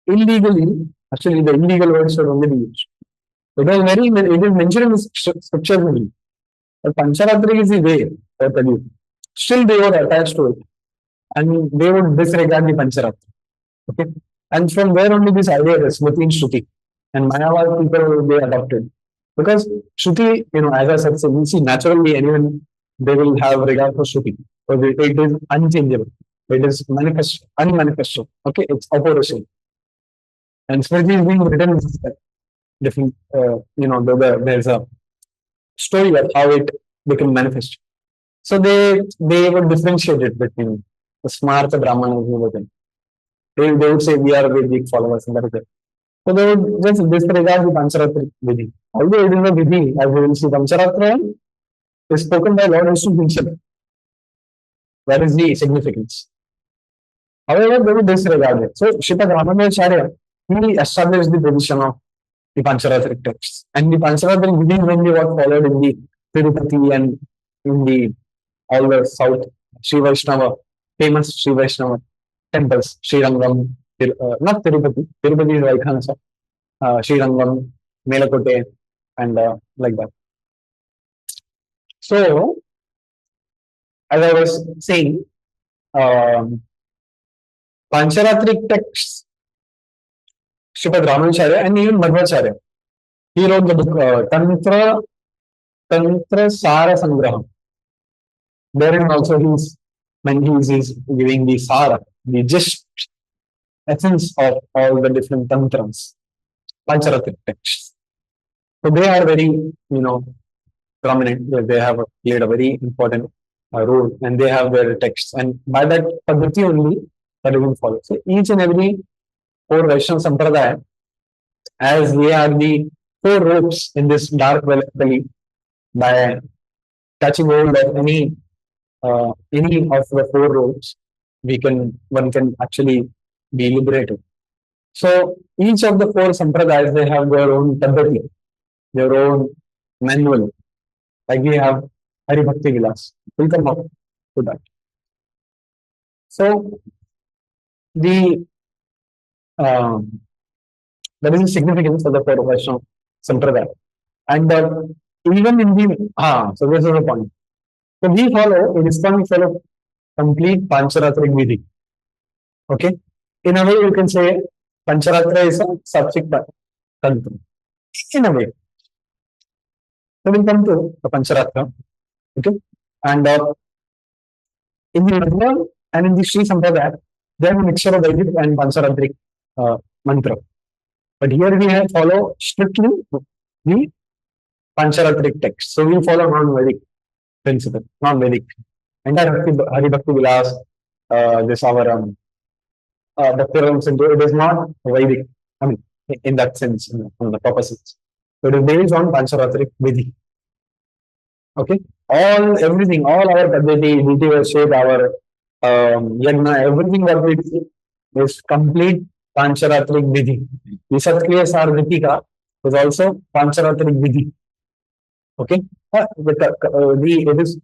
illegally, actually the illegal word should only be used. It is mentioned in the scripture only. But Pancharatra is the way, I tell you. Still they were attached to it. And they would disregard the Pancharatra. Okay. And from there only this idea is Smriti and Shruti. And Mayavad people they adopted. Because Shruti, as I said, you see naturally anyone they will have regard for Shruti. So it is unchangeable. It is unmanifested. Okay, it's operational. And Smriti is being written in different, there's a story of how it became manifest. So they would differentiate it between the Smartha Brahmanas and everything. They would say we are Vedic followers and that is it. So they would just disregard the Pancharatra Vidhi. Although it is a Vidhi, as we will see, Pancharatra is spoken by Lord Vishnu himself. That is the significance. However, they would disregard it. So Srimad Ramanujacharya, he established the position of the Pancharatra texts. And the Pancharatra Vidhi mainly was followed in the Tirupati and in the all the South Sri Vaishnava, famous Sri Vaishnava temples, Srirangam, not Tirupati, Tirupati is Vaikhanasa, Srirangam, Melakote, and like that. So, as I was saying, Pancharatric texts Sripad Ramanacharya, and even Madhvacharya. He wrote the book Tantra Sara Sangraham. Therein also when he's giving the Sara, the just essence of all the different tantras, Pancharatra texts. So they are very, prominent. They have played a very important role, and they have their texts. And by that Padhati only, that will follow. So each and every four Vaishnava Sampradaya, as they are the four ropes in this dark valley, by catching hold of any of the four ropes, one can actually be liberated. So each of the four sampradayas, they have their own paddhati, their own manual. Like we have Hari Bhakti Vilas. We'll come up to that. So the that is the significance of the four Vaishnava sampradaya. And even in the so this is the point. So we follow in ISKCON, we follow complete Pancharatric Vidhi. Okay, in a way you can say Pancharatra is a subsequent tantra. In a way, so we'll come to the Pancharatra. Okay, and in the Madhva and in the Sri Sampradaya, there is a mixture of Vedic and Pancharatric mantra. But here we have follow strictly the Pancharatric text. So we follow non-Vedic principle, non-Vedic. Entire Hari Bhakti Vilas, this our Bhakti Rasamrita, it is not Vedic. I mean, in that sense, in the proper sense. So it is based on Pancharatric Vidhi. Okay, everything, all our Paddhati, Dhiti shape, our Yagna, everything what we do is complete Pancharatric Vidhi. The Satkriya Sarvitika is also Pancharatric Vidhi. Okay, it is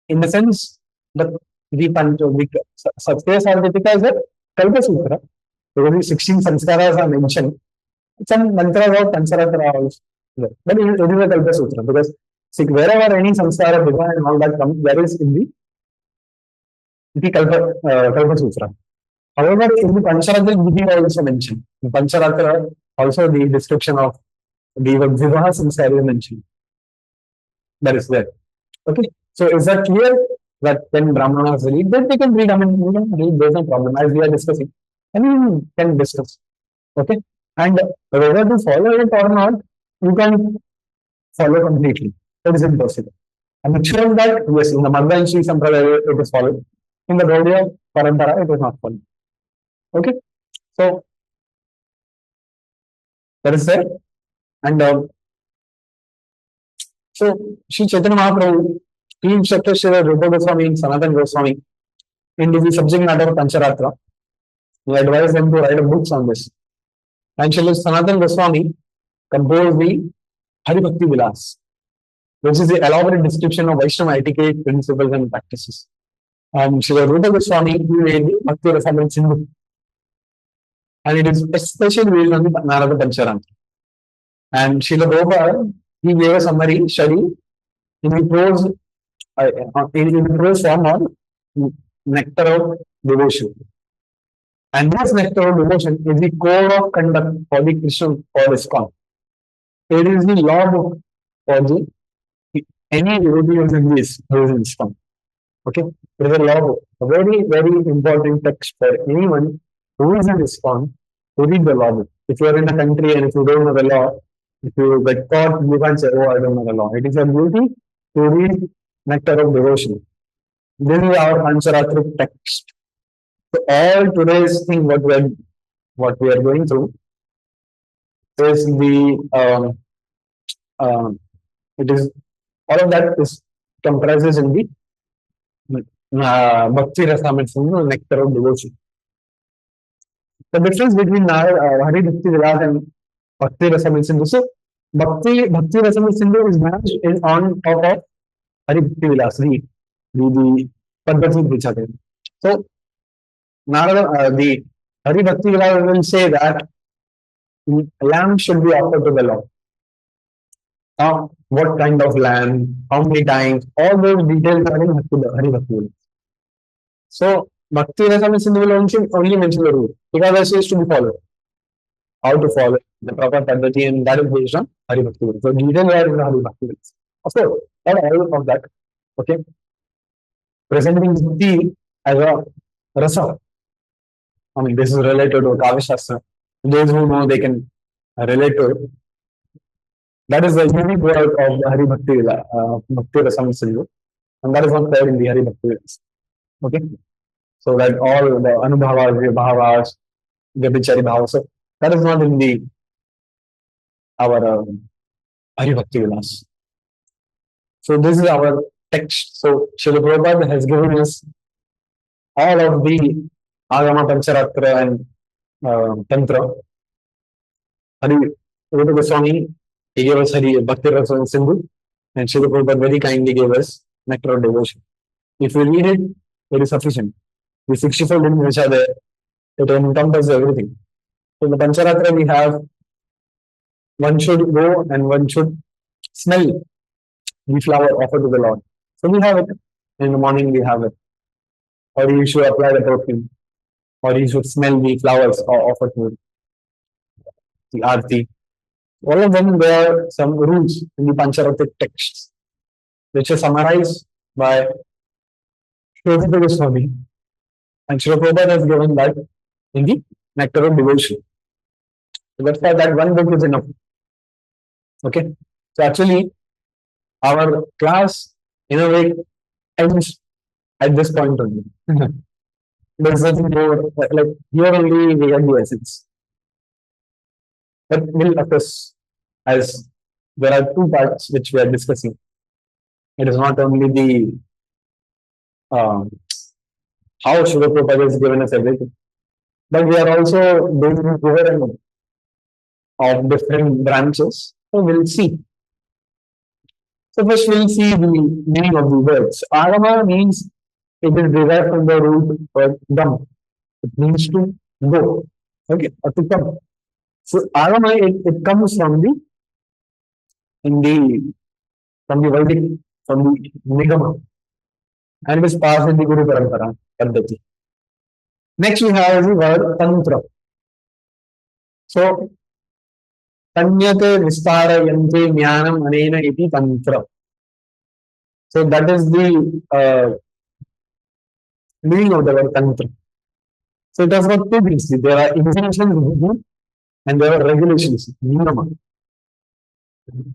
in the sense that the Satkriya Sarvitika is a Kalpa Sutra. So the 16 sanskaras are mentioned. Some mantras of Pancharatra also. But it is a Kalpa Sutra because see, wherever any samskara divine and all that comes, there is in the Kalpa Sutra. However, in the Pancharatra Vidhi also mentioned. In Pancharatra, also the description of the Vivaha samskara is mentioned. That is there. Okay. So is that clear that when Brahmanas read, then they can read, I mean, you can read, there's no problem, as we are discussing. Anyone can discuss. Okay. And whether to follow it or not, you can follow completely. That is impossible. I'm sure that, yes, in the Madhva and Sri Sampradaya, it is followed. In the Gaudiya Parampara, it is not followed. Okay. So, that is there. And so, Sri Chaitanya Mahaprabhu, he instructed Sri Rupa Goswami and Sanatana Goswami into the subject matter of Pancharatra. He advised them to write a books on this. And Sri Sanatana Goswami composed the Hari Bhakti Vilas, which is the elaborate description of Vaishnava etiquette, principles, and practices. And Sri Rupa Goswami, he made the Bhakti Rasamrita Sindhu. And it is especially based on the Narada Pancharatra. And Srila Prabhupada, he gave a summary study in the prose form of nectar of devotion. And this nectar of devotion is the code of conduct for the Christian for ISKCON. It is the law book for the any devotee who is in this who is in ISKCON. Okay, it is a law book, a very, very important text for anyone who is in ISKCON to read the law book. If you are in a country and if you don't know the law, if you get caught, you can't say, oh, I don't know the law. It is a duty to read nectar of devotion. This is our Pancharatra text. So all today's thing, what we are going through is it is all of that is comprises in the Bhakti Rasamrita, nectar of devotion. The difference between Hari Bhakti Vilas and Bhakti Rasamrita. So Bhakti Rasamrita is managed on top of Hari Bhakti Vilas, the Paddhati Vichate. So Narada, the Hari Bhakti Vilas will say that lamb should be offered to the Lord. Now, what kind of lamb, how many times, all those details are in Hari Bhakti Vilas. So Bhakti Rasamrita will only mention the rule because this is to be followed. how to follow the proper paddhati, and that is based on Hari Bhakti. So detail where is the Hari Bhakti. Of course, not all of that. Okay, presenting Bhakti as a rasa. I mean, this is related to Kavya Shastra. Those who know, they can relate to it. That is the unique word of the Hari Bhakti, Bhakti Rasam Sindhu, and that is not there in the Hari Bhakti. Okay, so that all the Anubhavas, Vibhavas, Vyabhichari Bhavas, so that is not in the our Hari Bhakti Vilas. So this is our text. So Srila Prabhupada has given us all of the Agama, Pancharatra, and Tantra. Hari Rupa Goswami, he gave us Hari Bhakti Rasa Sindhu, and Srila Prabhupada very kindly gave us Nectar of Devotion. If you read it, it is sufficient. The 64 limbs which are there, it encompasses everything. So the Pancharatra we have, one should go and one should smell the flower offered to the Lord. So we have it. In the morning we have it. Or you should apply the perfume. Or you should smell the flowers offered to the Aarti. All of them, there are some rules in the Pancharatric texts, which are summarized by Srila Goswami. And Srila Prabhupada has given that in the Nectar of Devotion. So that's why that one book is enough. Okay. So actually, our class, in a way, ends at this point only. There's nothing more, like here only we get the essence. But we'll, of course, as there are two parts which we are discussing. It is not only the how Srila Prabhupada has given us everything, but we are also doing the of different branches. So we'll see. So first we'll see the meaning of the words. Agama means it is derived from the root word gam. It means to go. Okay, or to come. So Agama, it comes from the Vedic, from the Nigama, and it is passed in the Guru Parampara Paddhati. Next we have the word Tantra. So Tanyate Vistarayante Jnanam Anena iti Tantra. So that is the meaning of the word Tantra. So it has got two things. There are injunctions and there are regulations, niyama,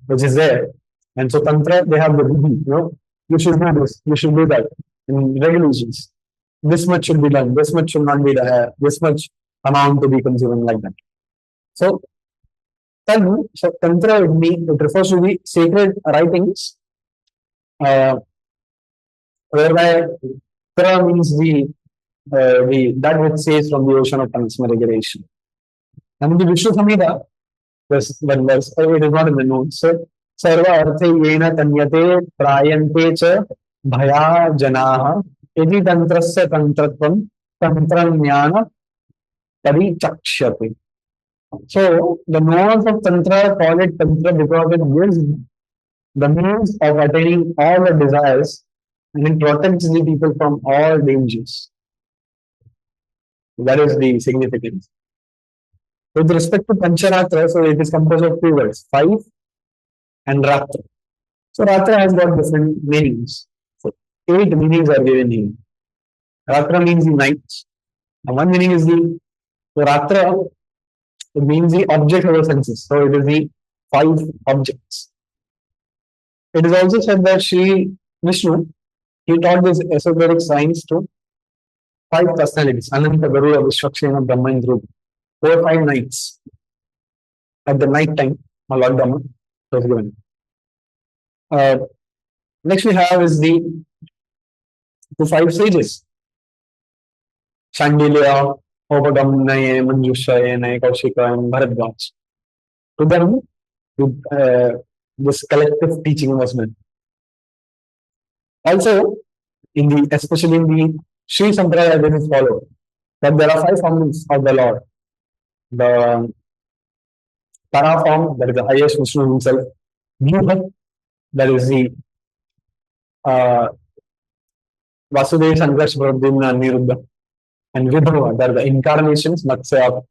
which is there. And so Tantra, they have the vidhi, you should do this, you should do that. And regulations. This much should be done, this much should not be done, this much amount to be consumed, like that. So Tantra, it refers to the sacred writings, whereby Tra means that which says from the ocean of transmigration. And the Vishnu Samhita, this one verse, it is not in the notes. So, Sarva Arthe Yena Tanyate Prayante Cha Bhaya Janaha Iti Tantrasya Tantratvam Tantranyana Parichakshate. So, the knowers of Tantra call it Tantra because it gives the means of attaining all the desires and it protects the people from all dangers. That is the significance. With respect to Pancharatra, so it is composed of two words, 5 and Ratra. So Ratra has got different meanings. So 8 meanings are given here. Ratra means the night. And one meaning is the Ratra, it means the object of the senses. So it is the 5 objects. It is also said that Sri Vishnu, he taught this esoteric science to 5 personalities. Ananta, Garuda, Vishwakshena, Brahma, and Rupa. 4 or 5 nights. At the night time, my Lord Brahma was given. Next we have is the 5 sages. Shandilya, Upagamnaye, Manjushaye, Kaushika, and Bharadwaj. To them, this collective teaching was meant. Also, especially in the Sri Sampradaya, this is followed, that there are 5 forms of the Lord. The Para form, that is the highest Vishnu himself. Vyuha, that is the Vasudeva, Sankarsh, Pradyumna, Niruddha. And Vibhava, that are the incarnations, Matsya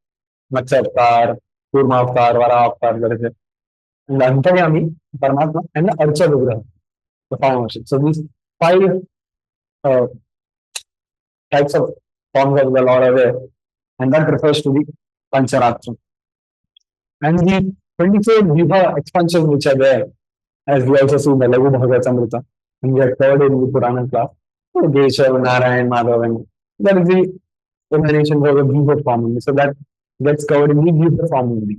Avatar, Kurma avatar, Vara avatar, there is a, and the Antaryami, Paramatma, and the Archa Vigraha, the form of worship. So these five uh, types of forms of the Lord are there, and that refers to the Pancharatra. And the 24 Viva expansions which are there, as we also see in the Lagu Bhagavatamrita, and we have covered in the Purana class, Keshav, Narayan, Madhav, and that is the emanation of the Viva formula. So that gets covered in the Viva formula.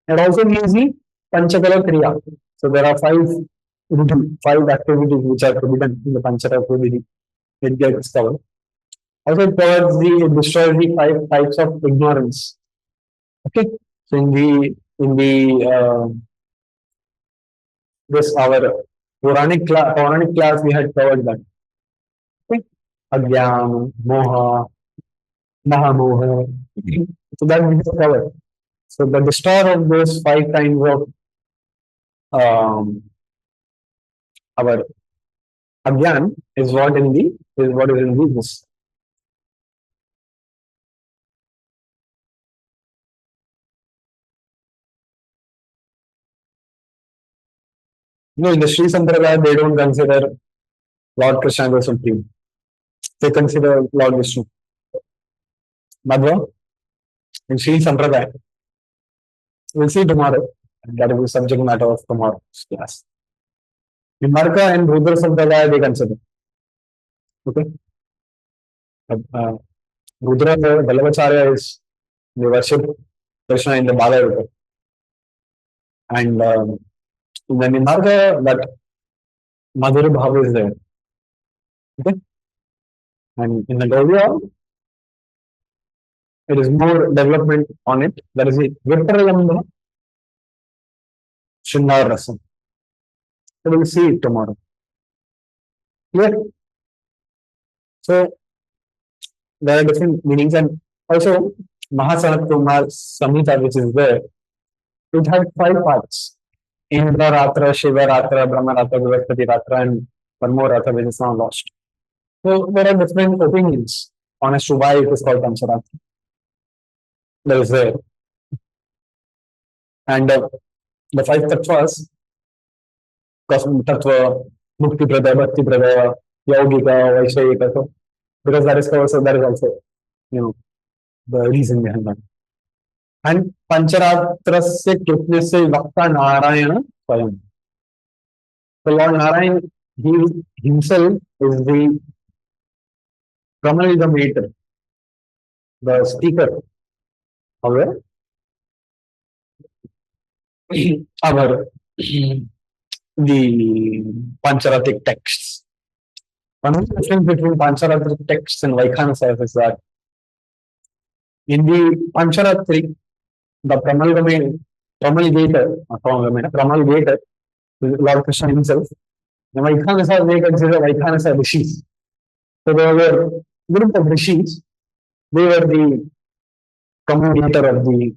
It also means the Panchakala Kriya. So there are five activities which are forbidden in the Panchakala Kriya. It gets covered. Also, it destroys the five types of ignorance. Okay. So this our Puranic class we had covered that. Okay. Agama, Moha, Mahamoha. So that we have covered. So the destroyer of those five kinds of our Agyan is what is in the this. No, in the Sri Sampradaya, they don't consider Lord Krishna the Supreme. They consider Lord Vishnu. Madhva, in Sri Sampradaya, we'll see tomorrow. That is the subject matter of tomorrow's class. In Marka and Rudra Sampradaya, they consider. Okay. Rudra Vallabhacharya is they worship Krishna in the Bala. And in the Nimarga, that Madhura Bhava is there. Okay. And in the Gaudiya, it is more development on it. That is it. Viprayamba Shindar Rasam. So we'll see it tomorrow. Clear? So there are different meanings, and also Mahasanat Kumar Samhita, which is there, it has five parts. Indra Ratra, Shiva Ratra, Brahma Ratra, Brihaspati Ratra, and one more Ratra which is now lost. So there are different opinions on as to why it is called Pancharatra. There is there. And the five tattvas, Tattva, Mukti Prada, Bhakti Prada, Yaugika, Vaishayika, so because that is also the reason behind that. And Pancharatra se Kripne se Vakta Narayana Swayam. So Lord Narayan, he himself is the Pramalidamator, the speaker of our the Pancharatic texts. One of the difference between Pancharatric texts and Vaikhanasas is that in the Pancharatri, the promulgator, Lord Krishna himself, the Vaikhanasas, they consider Vaikhanasa rishis. So there were a group of rishis, they were the promulgator of the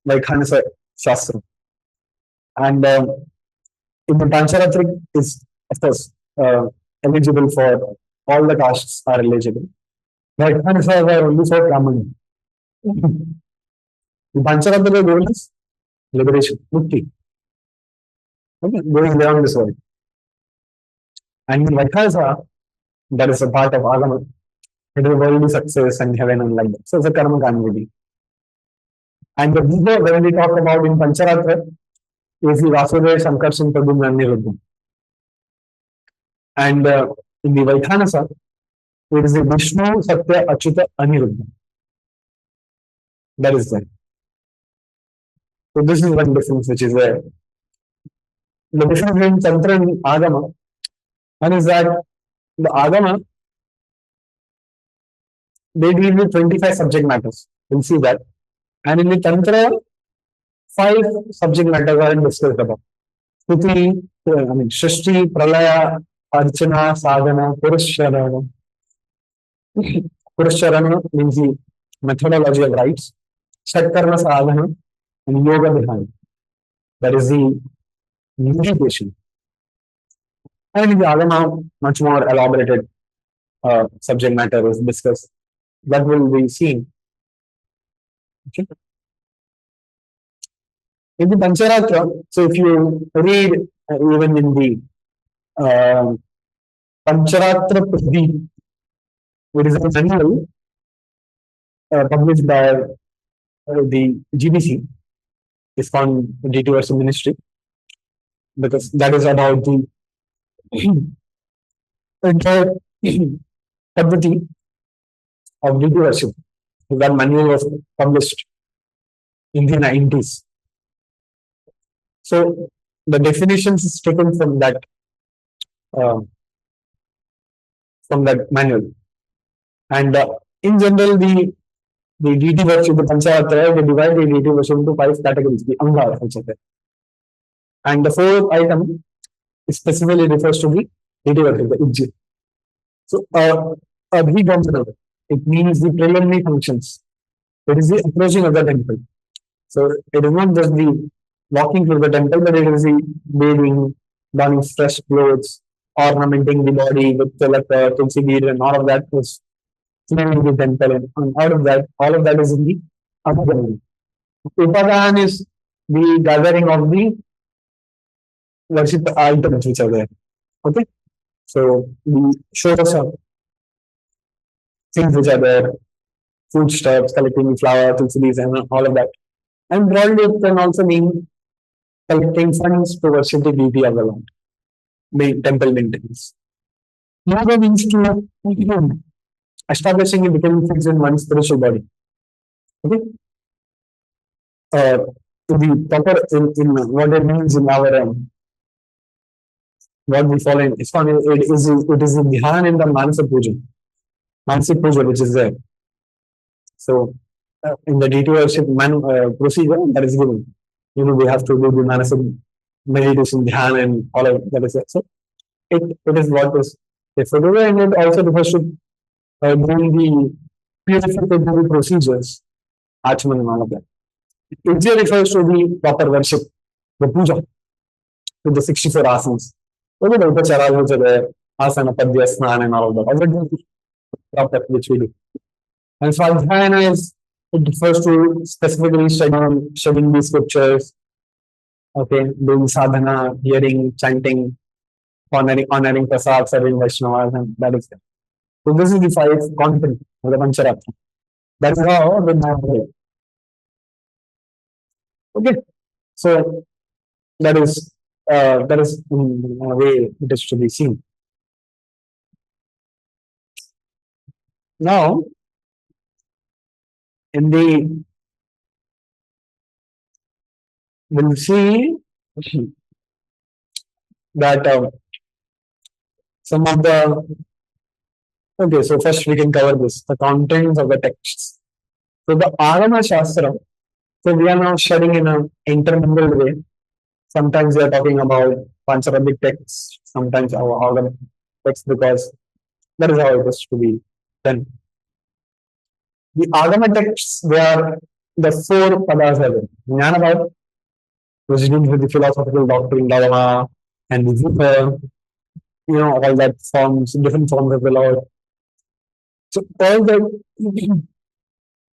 Vaikhanasa Shastra. And in the Pancharatric is, of course, eligible for all the castes are eligible. Vaikhanasas are only for Brahman. The Pancharatra goal is liberation, mukti. Okay, going beyond this world. And in Vaikhanasa, that is a part of Agama. It is worldly success and heaven and like that. So it's a karma kanvidi. And the Viva, when we talk about in Pancharatra, is the Vasudeva Shankar Pradyumna Aniruddha. And in the Vaikhanasa, it is the Vishnu Satya Achyuta Aniruddha. That is there. So this is one difference which is there. The difference between Tantra and Agama, one is that the Agama, they deal with 25 subject matters. We'll see that. And in the Tantra, 5 subject matters are discussed about. Shrishti, Pralaya, Archana, Sadhana, Purusharana. Purusharana means the methodology of rites. Satkarma Sadhana and Yoga Dhyana. That is the meditation. And in the Agama, much more elaborated subject matter is discussed. That will be seen. Okay. In the Pancharatra, so if you read even in the uh, Pancharatra Pradeep, it is a manual published by the GBC, is called D2S Ministry, because that is about the entire Paddhati of D2S. That manual was published in the 90s. So the definitions is taken uh, from that manual. And in general, the deity worship, the Pancharatra, they divide the deity worship into 5 categories, the Anga, etc. And the fourth item specifically refers to the deity worship, the Ijji. So, Abhigamana, it means the preliminary functions. It is the approaching of the temple. So, it is not just the walking through the temple, but it is the bathing, donning fresh clothes, ornamenting the body with like tulsi bead and all of that was cleaning the temple. And out of that, all of that is in the Abhigamana. Upadan is the gathering of the worship items which are there. Okay. So the shows of things which are there, foodstuffs, collecting flour, tulsis, and all of that. And broadly, it can also mean collecting funds to worship the deity of the Lord, the temple maintenance. Yoga means to establishing and becoming fixed in one's spiritual body. Okay. The proper in what it means in our what we follow in ISKCON, it is in Dhyan and the Manasik Puja, which is there. So in the deity worship procedure that is given, we have to do the Manasik meditation, Dhyan, and all of that is there. So it is what is referred to, and it also refers to doing the purificatory procedures, Achman and all of that. It just refers to the proper worship, the puja, with the 64 asanas. So the Pancharatra, which are there, asana, padya, snana, and all of that. Everything proper which we do. And Svadhyayana is, it refers to specifically studying the scriptures, okay, doing sadhana, hearing, chanting, honoring prasad, serving Vaishnavas, and that is it. So this is the 5 content of the Pancharatra. That is how the Mahabharata. Okay, so that is in a way it is to be seen. Now, in the we'll see that some of the okay. So first we can cover this the contents of the texts. So the Agama Shastra. So we are now studying in an intermingled way. Sometimes we are talking about Pancharatra texts, sometimes our Agama text, because that is how it is to be done. The Agama texts, they are the 4 padas are there. Jnanabhav, which deals with the philosophical doctrine, Dharma, and the Vipa, all that forms, different forms of the Lord. So all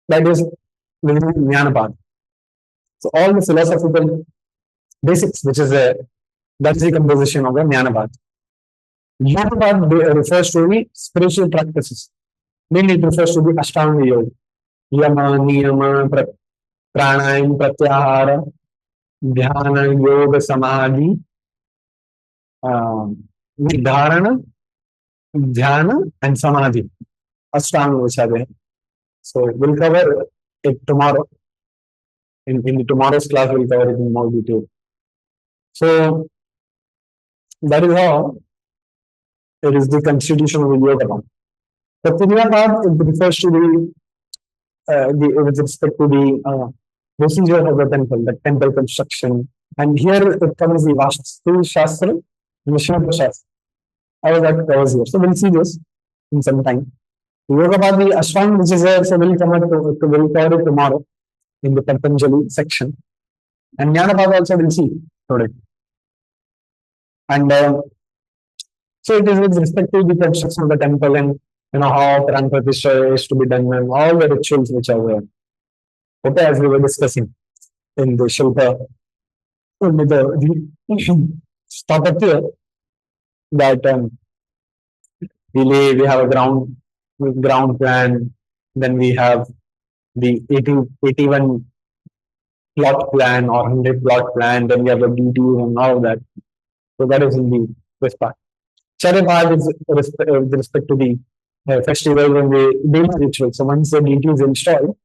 that is within Jnanabhav. So all the philosophical basics, which is that's the composition of the Jnanabhav. Jnanabhav refers to the spiritual practices. Mainly it refers to the Ashtanga Yoga. Yama, Niyama, Pranayam, Pratyahara, Dhyana, Yoga, Samadhi, Nidharana, Dhyana, and Samadhi. Ashtanga, which are there. So we'll cover it tomorrow. In tomorrow's class, we'll cover it in more detail. So that is how it is the constitution of the yoga. The Punya part, it refers to with respect to the procedure of the temple construction. And here it comes the Vastu Shastra and the Shiva Shastra. All that covers here. So we'll see this in some time. The Yoga part, the Ashtanga, which is there, so we'll cover it tomorrow in the Patanjali section. And Jnanabhav also we'll see today. And so it is with respect to the construction of the temple and how Pran Pratishtha is to be done and all the rituals which are there. Okay, as we were discussing in the Shilpa, the startup here that we have a ground plan, then we have the 81 plot plan or 100 plot plan, then we have the DTs and all of that. So that is in the first part. Charabhag is with respect to the festival and the daily ritual. So once the DT is installed,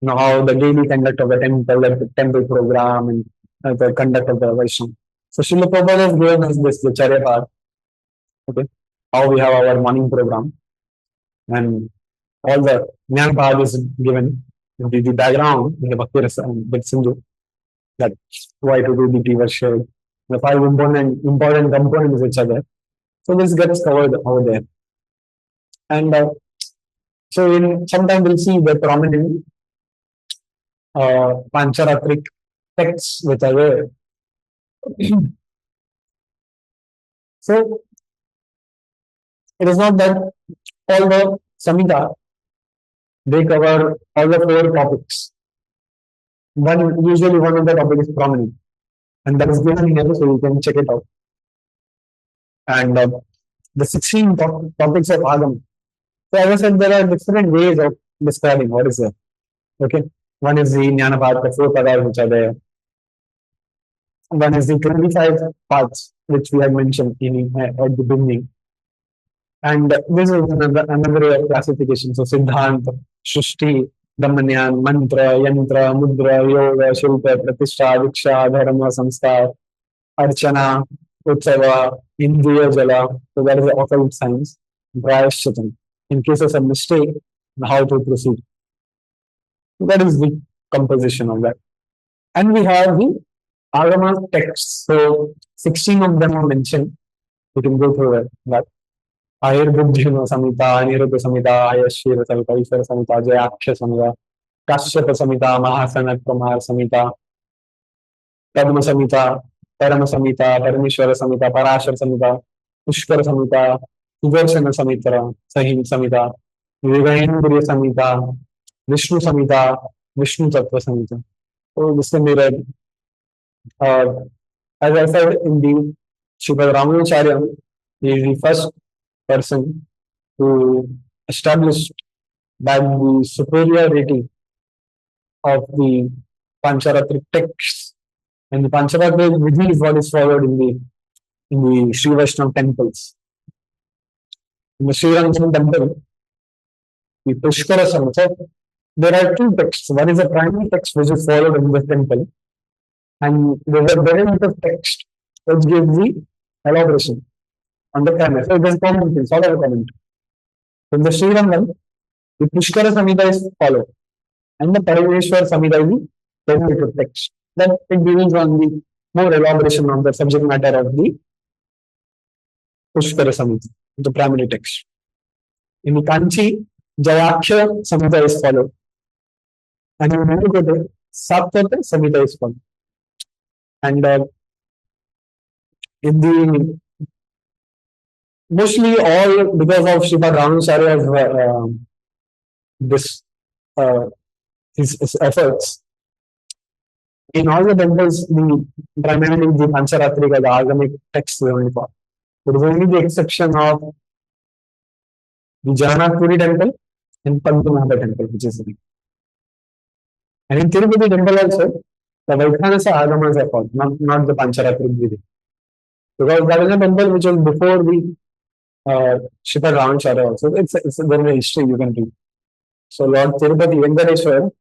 how the daily conduct of the temple program, and the conduct of the Vaishnav. So Srila Prabhupada has given us this, the Charabhag, okay, how we have our morning program, and all the Jnana Bhag is given in the background in the Bhakti Rasa and Bhakti Sindhu, that why to do the worship, the five important components which are there. So this gets covered over there. And so in sometime we'll see the prominent Pancharatric texts which are there. So it is not that all the Samhita they cover all the four topics. Usually one of the topic is prominent, and that is given here, so you can check it out. And the 16 topics of Agama. So as I said, there are different ways of describing what is there. Okay, one is the Jnana the four padas which are there. One is the 25 parts which we had mentioned at the beginning. And this is another way of classification. So Siddhanta, Shushti, Dhammanyan, Mantra, Yantra, Mudra, Yoga, Shilpa, Pratishtha, Diksha, Dharma, Samskar, Archana, Utsava, Indriya Jala. So that is the occult science. Prayashchitam. In case of a mistake, how to proceed. So that is the composition of that. And we have the Agama texts. So 16 of them are mentioned. You can go through that. Ayurbuddhino Samhita, Aniruddha Samhita, Ayashvira Samhita, Ishvara Samhita, Jayaksha Samhita, Kashyapa Samhita, Mahasanat Kumar Samhita, Padma Samhita, Parama Samhita, Parameshwara Samhita, Parashar Samhita, Pushkara Samhita, Sudarshana Samhita, Sahim Samhita, Vivahendriya Samhita, Vishnu Samhita, Vishnu Tattva Samhita. So this can be read. As I said in the Sripad Ramanacharya, he is the first person who established that the superiority of the Pancharatra texts, and the Pancharatra Vidhi is what is followed in the Sri Vaishnava temples. In the Sri Rangam temple, the Pushkara Samhita, there are two texts. One is a primary text which is followed in the temple, and there is a derivative text which gives the elaboration on the premise. So it is common things, all are common. In the Sri Rangam, the Pushkara Samhita is followed, and the Parameshwar Samhita is the derivative text. Then it deals on the more elaboration on the subject matter of the Pushkara Samhita, the primary text. In the Kanchi, Jayaksha Samhita is followed, and in Nandikota, Saptata Samhita is followed. And in the mostly all because of Sripad Ramanacharya's this his efforts, in all the temples, primarily the Pancharatrika, the Agamic texts were only followed. There is only the exception of the Jagannath Puri temple and Padmanabha temple, which is the. And in Tirupati temple also, the Vaikhanasa Agamas are followed, not the Pancharatric Vidhi. Because that is a temple which was before the Sripad Ramanacharya also. It's there is a history you can read. So Lord Tirupati Venkareshwar,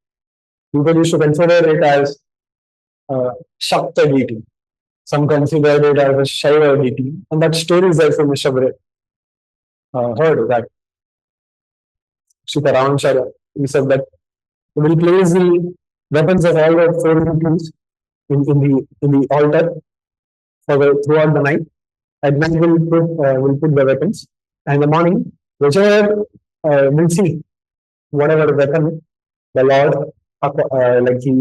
people used to consider it as Shakta deity. Some considered it as a Shaiva deity. And that story is also must have heard that Sripad Ramanacharya, he said that he will place the weapons of all the four deities in the altar throughout the night. At night we'll put the weapons, and in the morning, whichever we'll see whatever weapon the Lord like he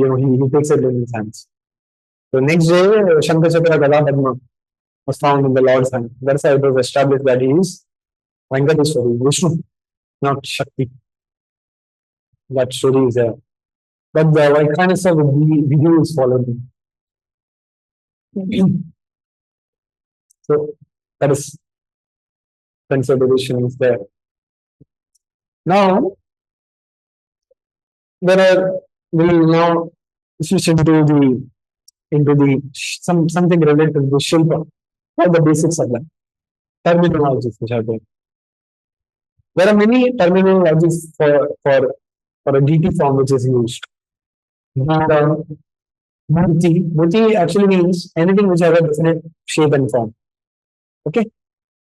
takes it in his hands. So next day, Shankar Chakra Gada Padma was found in the Lord's hand. That's how it was established that he is Venkateshwari, Vishnu, not Shakti. That story is there. but the Vaikhanasa Vidhi is followed. So that is consideration is there. Now there are we will now switch into the something related to the Shilpa, or the basics of that terminologies which are there. There are many terminologies for a DT form which is used. And, Murti actually means anything which has a definite shape and form. Okay,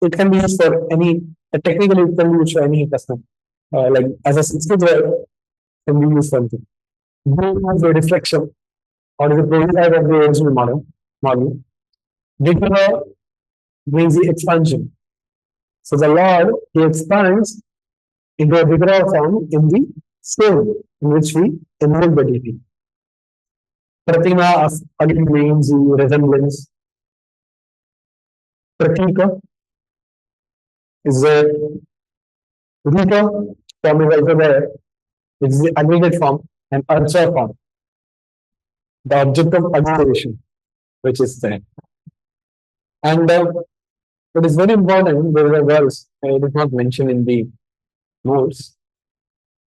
it can be used for any. Technically, it can be used for any custom. Like as a Sanskrit word, can be used for anything. Blue is a reflection or is a prototype of the original model. Vigara means the expansion. So the Lord, He expands into a Vigara form in the stone in which we invoke the deity. Pratima again means the resemblance. Pratika is a Rupa form is also there. It's the aggregate form and Archa form, the object of adoration, which is there. And it is very important, there is a verse, it is not mentioned in the notes,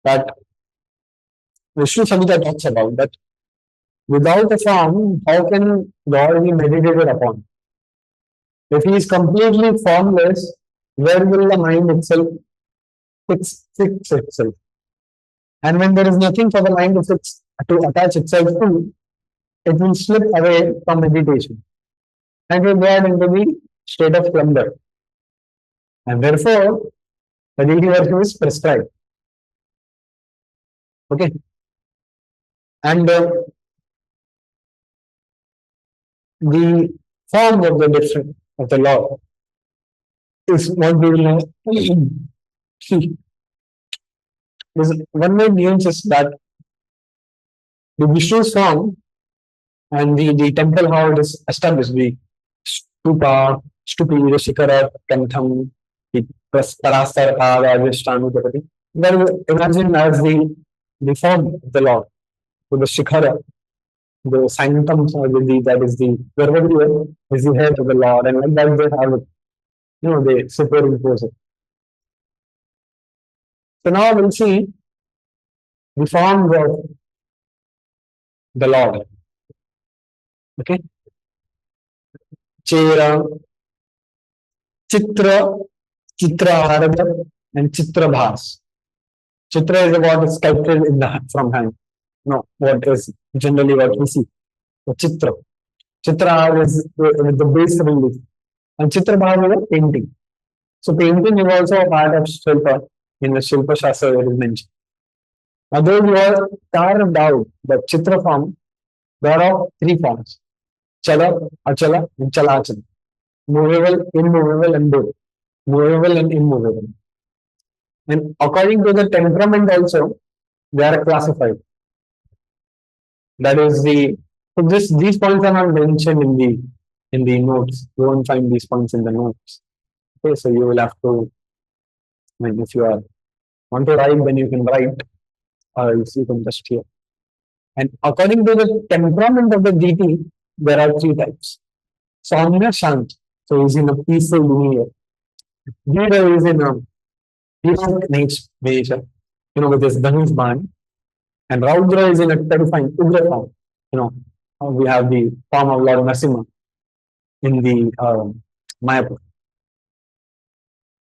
that Vishnu Samhita talks about that without a form, how can God be meditated upon? If he is completely formless, where will the mind itself fix itself? And when there is nothing for the mind to attach itself to, it will slip away from meditation and will get into the state of slumber. And therefore, the deity worship is prescribed. Okay. And the form of the different of the law is what we will know. There's one more nuance is that the Vishnu's form and the temple how it is established, the stupa, stupi, the shikara, kantham, the parastara, rajasthanu, they're imagined as the form of the Lord. So the shikara, the sanctum, that is the wherever is the head of the Lord, and like that they have it. They superimpose it. So now we'll see the forms of the Lord. Okay. Chera, Chitra, Chitra and Chitra Bhas. Chitra is what is sculpted from hand. No, what is generally what we see. So Chitra. Chitra is with the base relief. And Chitra Bhas is a painting. So painting is also a part of Shilpa in the Shilpa Shastra that is mentioned. Now those who are carved out the Chitra form, there are three forms. Chala, Achala, and Chalachala. Movable, immovable, and both. Movable and immovable. And according to the temperament also, they are classified. That is these points are not mentioned in the notes. You won't find these points in the notes. Okay, so you will have to, if you want to write, then you can write, or else you can just hear. And according to the temperament of the deity, there are three types. Soumya Shant, so is in a peaceful linear. Veera is in a peaceful nature, with his Dhanush Ban. And Raudra is in a terrifying Ugra form. We have the form of Lord Narasimha in the Mayapur.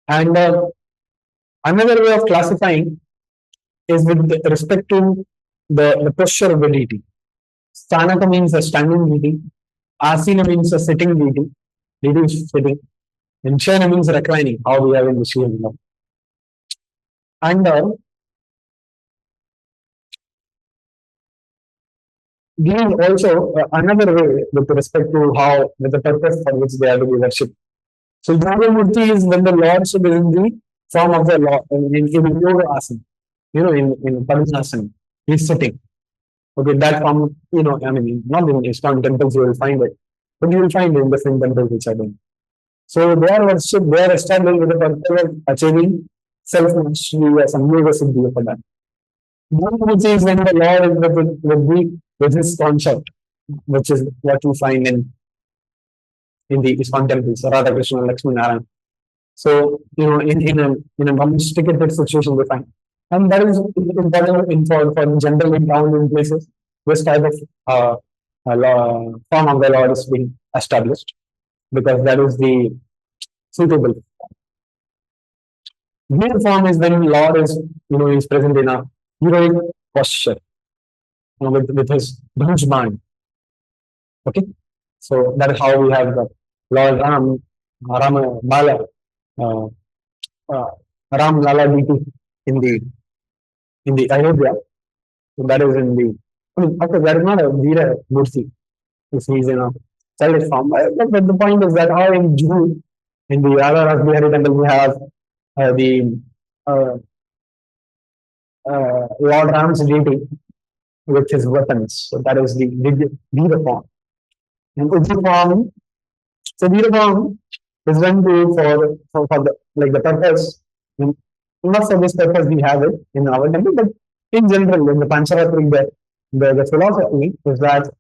And another way of classifying is with respect to the posture of the deity. Stanaka means a standing deity. Asina means a sitting deity. Deity is sitting. And Shana means reclining, how we have in the Shiva. And these also another way with respect to how, with the purpose for which they are to be worshipped. So Yoga Murti is when the Lordship is in the form of the Lord, in Yoga Asana, in Padmasana, he's sitting. Okay, that form, not in Islamic temples you will find it, but you will find it in different temples which are doing. So they are worshipped, they are established with the purpose of achieving self-mastery or some yoga siddhi for that. Bhakti is when the Lord is with his concept, which is what you find in the ISKCON temples, Radha Krishna, Lakshmi Narayan. So, in a domesticated situation, we find. And that is important for general in town in places. This type of form of the Lord is being established because that is the suitable. Real form is when Lord is present in a heroic posture, with his Bhuj. Okay, so that is how we have the Lord Rama Bala, uh, uh, Ram Lala deity in the Ayodhya. So that is in the. I mean, of course, that is not a Veera Murti. If he is in a childish form. But the point is that how in June, in the Radha Rasbihari temple, we have the uh, Lord Ram's deity with his weapons. So that is the Veera form. And Ujji form, so Veera form is when for the purpose. And not for this purpose we have it in our temple, but in general, in the Pancharatra, the philosophy is that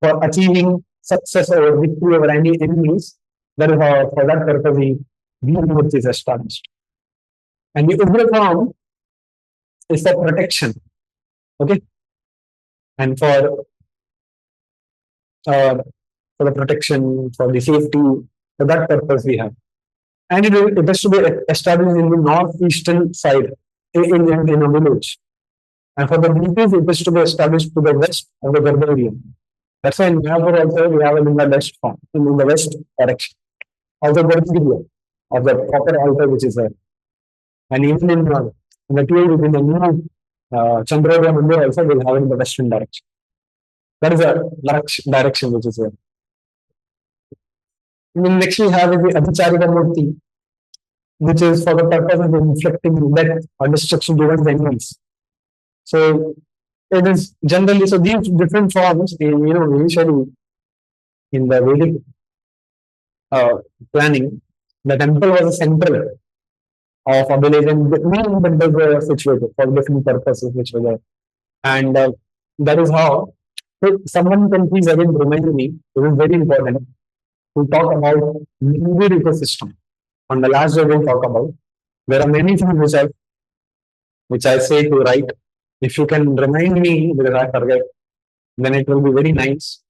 for achieving success or victory over any enemies, that is how, for that purpose the Veermurti is established. And the Ugra form is for protection, okay, and uh, for the protection, for the safety, for that purpose we have. And it has to be established in the northeastern side, in a village. And for the deities, it is to be established to the west of the Garbhagriha. That's why in Mayapur also we have it in the west form, in the west direction of the Garbhagriha, of the proper altar which is there. And even in the two within the new Chandrodaya Mandir also we'll have it in the western direction. That is a direction which is there. And then next we have the Adhicharika Murti, which is for the purpose of inflicting death or destruction towards the enemies. So it is generally, so these different forms, initially in the Vedic planning, the temple was a central of a village, and many temples were situated for different purposes which were there. And that is how, so someone can please again remind me, it is very important to talk about movie ecosystem. On the last day we'll talk about, there are many things which I say to write. If you can remind me because I forget, then it will be very nice.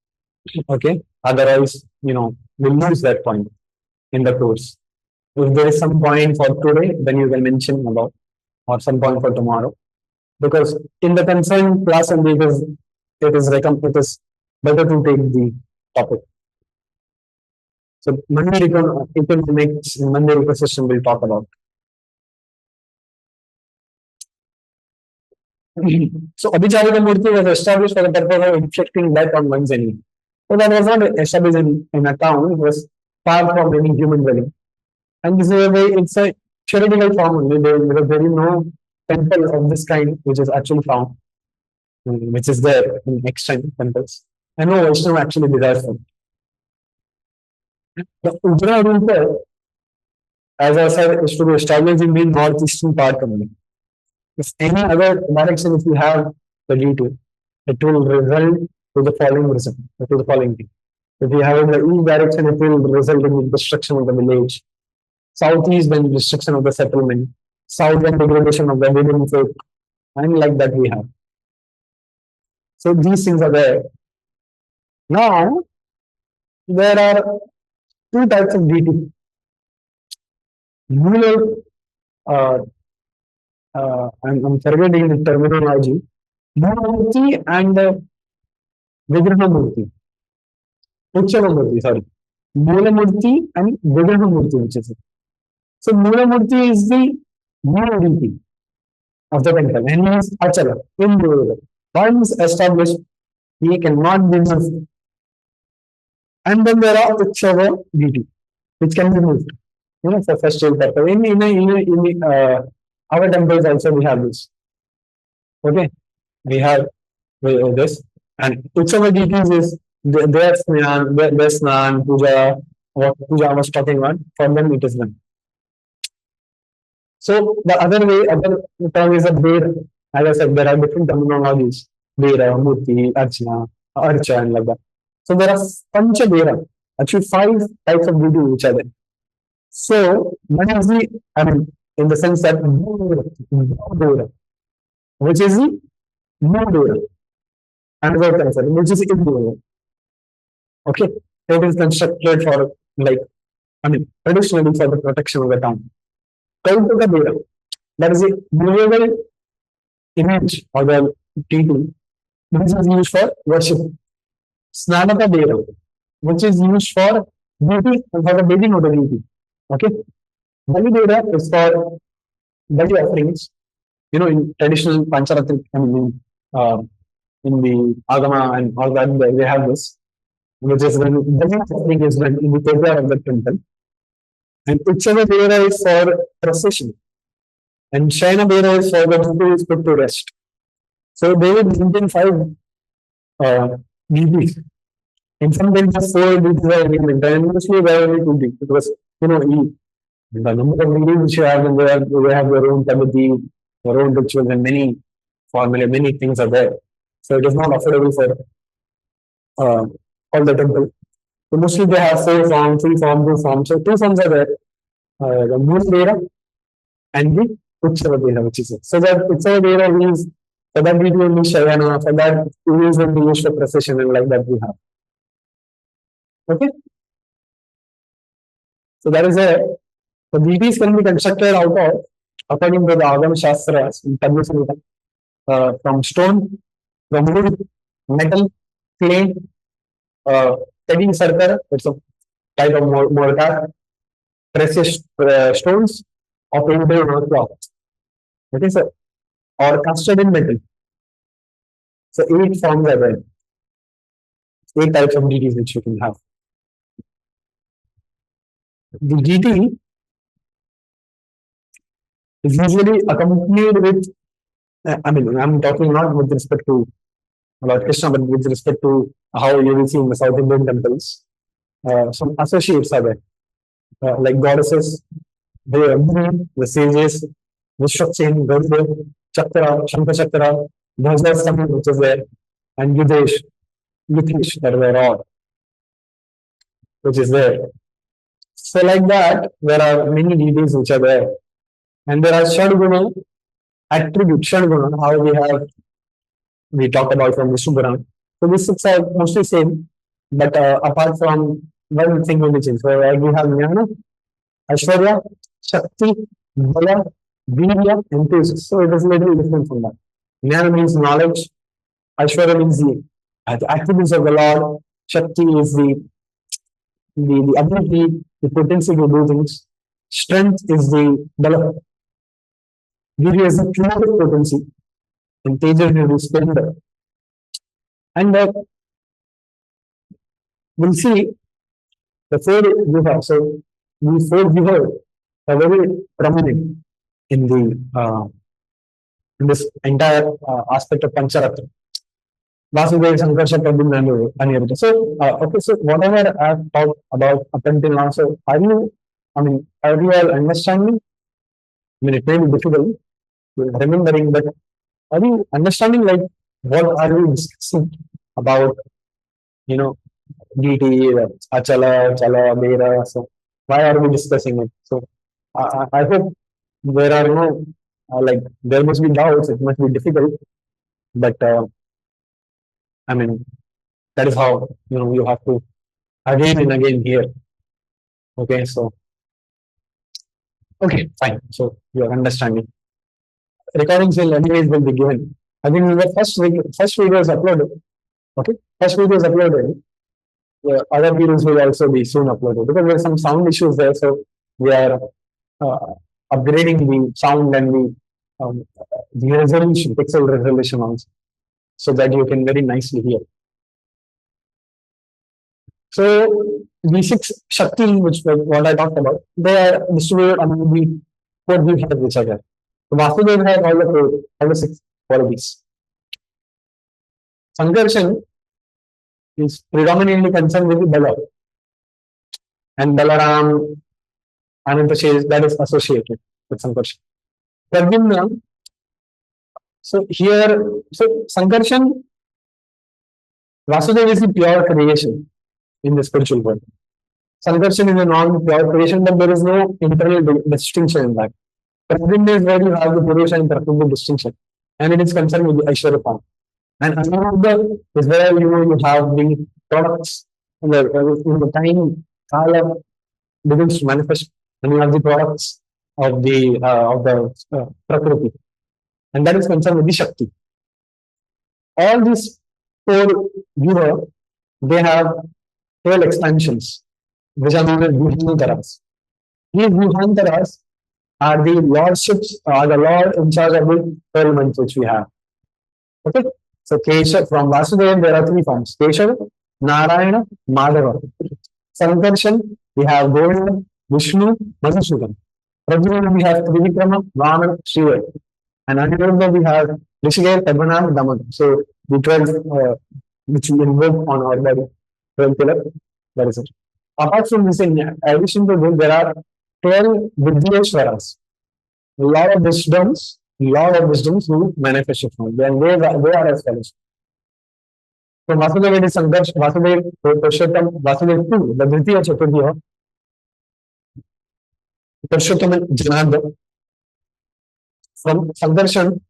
Okay. Otherwise, we'll lose that point in the course. If there is some point for today, then you can mention about, or some point for tomorrow. Because in the concerned class and it is better to take the topic. So Monday ecosystem we'll talk about. So Abhicharika Murti was established for the purpose of inflicting death on one's enemy. So that was not established in a town, it was far from any human dwelling. And this is a way, it's a theoretical form only. There is no temple of this kind which is actually found, which is there in extant temples. And no Vaishnava actually desires them. The Ujra Rupa, as I said, is to be established in the northeastern part only. If any other direction, if you have the deity, it will result to the following result, to the following thing. If you have in the east direction, it will result in the destruction of the village. Southeast, then destruction of the settlement. South, then degradation of the women folk. And like that we have. So these things are there. Now, there are two types of deity. Ruler, I'm forgetting the terminology. Murti and Vigraha Murti. Uchchava Murti, sorry. Mula Murti and Vigraha Murti, which is it. So Mula Murti is the main deity of the temple, and he is Achala, immovable. Once established, he cannot be moved. And then there are Uchchava deity, which can be moved. For festival purpose. In our temples also we have this. Okay, we have this, and Utsava deities is their snan, puja, what puja I was talking about. For them, it is done. So the other term is a bear. As I said, there are different terminologies: Vera, Murti, Archana, Archa, and like that. So there are Pancha Vera, actually five types of deity which are there. So one is the, I mean, in the sense that Dora, which is the Dora, another concept, which is Indora. Okay, it is constructed for like, I mean, traditionally for the protection of the town. Kautaka Dora, that is a movable image or the deity which is used for worship. Snanaka Deva, which is used for beauty and for the bathing of the beauty. Okay. Bali Deva is for Bali offerings. You know, in traditional Pancharatra, I mean, in the Agama and all that, they have this, which is when Bali offering is when in the courtyard of the temple. And Uchava Deva is for procession. And Shaina Deva is for the people is put to rest. So they would maintain five deities. In some cases, four deities are implemented, and mostly there are only two deities because the number of deities which you have in there, they have their own tabati, their own rituals, and many formula, many things are there. So it is not affordable for all the temple. So mostly they have four forms, three forms, two forms. So two forms are there: the Moon Dera and the Utsava Dera, which is it. So that Utsava Dera is for that we do only Shayana, for that we use only use for procession and like that we have. Okay, so that is a the deities can be constructed out of, according to the Agama Shastras, in Padma Samhita, from stone, from wood, metal, clay, pegging circle, it's a type of mortar, precious stones, or painted on cloth. Okay, so or casted in metal. So eight forms are there, eight types of deities which you can have. The deity is usually accompanied with, I mean, I'm talking not with respect to Lord Krishna, but with respect to how you will see in the South Indian temples, some associates are there, like goddesses, the sages, Vishwaksen, Garuda, Chakra, Shankha Chakra, Dhwajastambha, which is there, and Yudhish, that were all, which is there. So, like that, there are many deities which are there. And there are Shadguna attributes, Shadguna, how we talk about from Vishnu Puran. So these six are mostly same, but apart from one thing only change. So we have Jnana, Aishwarya, Shakti, Bala, Virya, and Tejas. So it is a little different from that. Jnana means knowledge, Aishwarya means the attributes of the Lord, Shakti is the ability, the potency to do things, strength is the Bala, Virya is the creative potency, and Tejas is the splendor. And we'll see the four Viha. So the four Viha are very prominent in the in this entire aspect of Pancharatra. Vasudeva Sankarsha Prabhu and everything. So okay, so whatever I've talked about up until now, so are you all understanding? I mean, it may be difficult remembering, but are you understanding like what are we discussing about? You know, deity, Achala, Chala, Bera. So why are we discussing it? So I hope there are no like there must be doubts. It must be difficult, but I mean that is how you have to again and again hear. Okay, so okay, fine. So your understanding. Recordings will anyways will be given. I think the first video is uploaded. Okay, first video is uploaded. Other videos will also be soon uploaded because there are some sound issues there. So we are uh, upgrading the sound and the resolution, pixel resolution also, so that you can very nicely hear. So the six Shakti, which was what I talked about, they are distributed among the four views of each other. So Vasudeva has all the six qualities. Sankarshan is predominantly concerned with the Bala, and Balaram, Ananta Shesh, that is associated with Sankarshan. Pradyumna So here, so Sankarshan, Vasudeva is the pure creation in the spiritual world. Sankarshan is a non-pure creation, but there is no internal distinction in that. Pradyumna is where you have the Purusha and Prakriti distinction, and it is concerned with the Aishwarya form. And another is where you have the products in the time Kala begins to manifest, and you have the products of the Prakriti, and that is concerned with the Shakti. All these four viewer, they have 12 expansions, which are known as Vyuhantaras. These Vyuhantaras are the lordships, are the lord in charge of the 12 months which we have. Okay? So Keshav, from Vasudeva, there are three forms. Keshav, Narayana, Madhava. Sankarshan, we have Govinda, Vishnu, Madhusudan. Pradyumna, we have Trivikrama, Vamana, Shiva. And Aniruddha, we have Rishikesh, Padmanabh, Daman. So the 12 which we invoke on our body, 12 pillar, that is it. Apart from this, in addition to this, there are 12 Vidyeshwaras. A lot of wisdoms who manifest it from. Then they are as follows. So Vasudeva is Sankarsh, Vasudeva, Purushottam, Vasudeva 2, the Dvitiya Chaturya, Purushottam and Janardhan. From Sankarshan,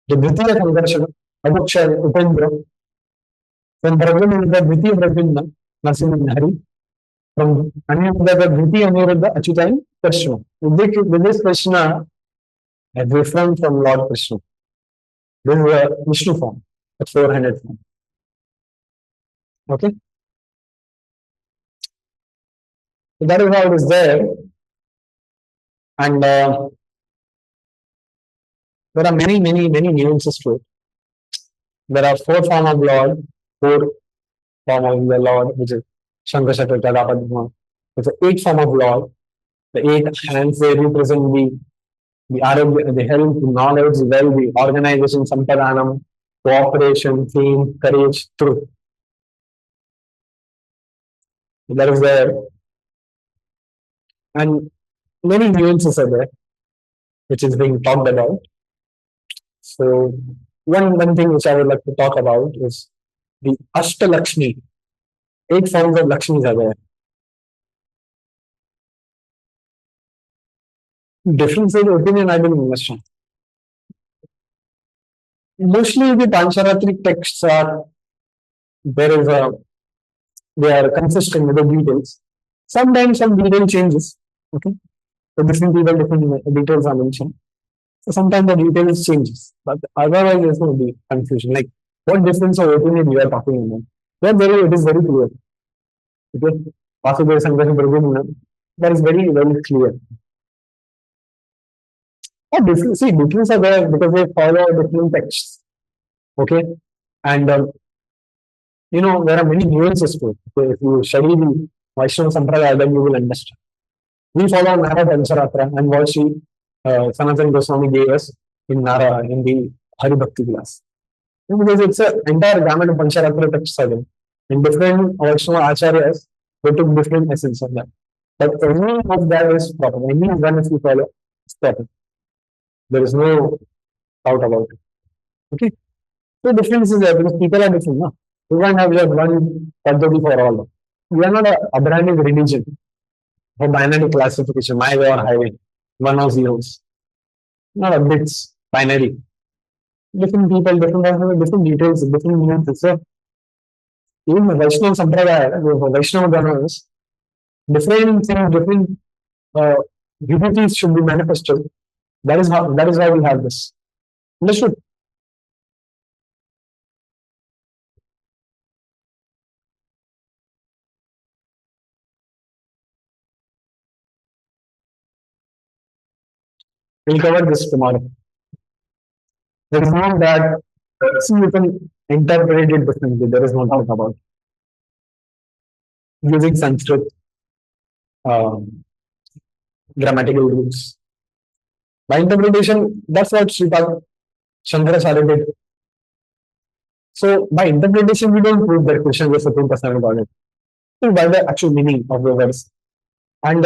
the Dvitiya Sankarshan, Abhukshar, Upendra. From Pradyumna, the Dvitiya Pradyumna, Narasimha Hari. From Aniruddha, the Dvitiya Aniruddha, Achyuta and Krishna. With this Krishna, a different from Lord Krishna. This is a Vishnu form, a 400 form. Okay? So that is how it is there. And there are many nuances to it. There are four form of Lord, four form of the Lord, which is Shankar Chakra, Padma. There's an 8 form of Lord. The 8 hands, they represent the Arabia, the health, the knowledge, the well, the organization, Sampadanam, cooperation, theme, courage, truth. That is there. And many nuances are there, which is being talked about. So, one thing which I would like to talk about is the Ashtalakshmi. 8 forms of Lakshmis are there. Difference in opinion, I don't understand. Mostly the Pancharatric texts are, they are consistent with the details. Sometimes some detail changes. Okay. So different people, different details are mentioned. So sometimes the details changes. But otherwise there's no confusion. Like what difference of opinion we are talking about. It is very clear. Okay. Vasudeva Sankarshan Pradyumna, that is very clear. Difference are there because they follow different texts. Okay. And there are many nuances to it. Okay? If you study the Vaishnava Sampradaya, then you will understand. We follow Nara Pancharatra and what Sri Sanatana Goswami gave us in the Hari Bhakti class. Because it's an entire gamut of Pancharatra texts are there. In different Vaishnava Acharyas, they took different essence of that. But any of that is proper. Any one if you follow is proper. There is no doubt about it. Okay. So difference is there because people are different. No? We can't have just one Paddhati for all. We are not a Abrahamic religion or binary classification, my way or highway, 1 or zeros. Not a bits, binary. Different people, different details, different nuances. So even the Vaishnava Sampradaya, the Vaishnava Dharmas, different things, different vibhutis should be manifested. That is how we have this. Understood? We'll cover this tomorrow. There is no that you can interpret it differently. There is no doubt about it. Using Sanskrit grammatical rules. By interpretation, that's what Sripad Shankaracharya did. So by interpretation, we don't prove that Krishna is the Supreme Personality of Godhead. So by the actual meaning of the words. And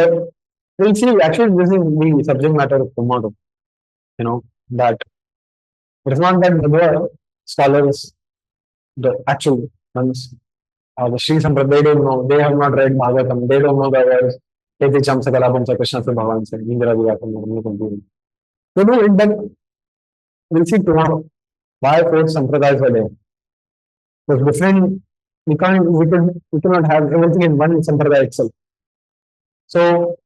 we'll see, actually, this is the subject matter of tomorrow. That It is not that the scholars, the actual ones, the Sri Sampradaya, they don't know, they have not read Bhagavatam, they don't know the words. Eti Chamsa Kalapamsa Krishna se Bhavan se, Indra Vivatam, they do it, but we'll see tomorrow why four Sampradayas are there. Because different, we cannot have everything in one Sampradaya itself. So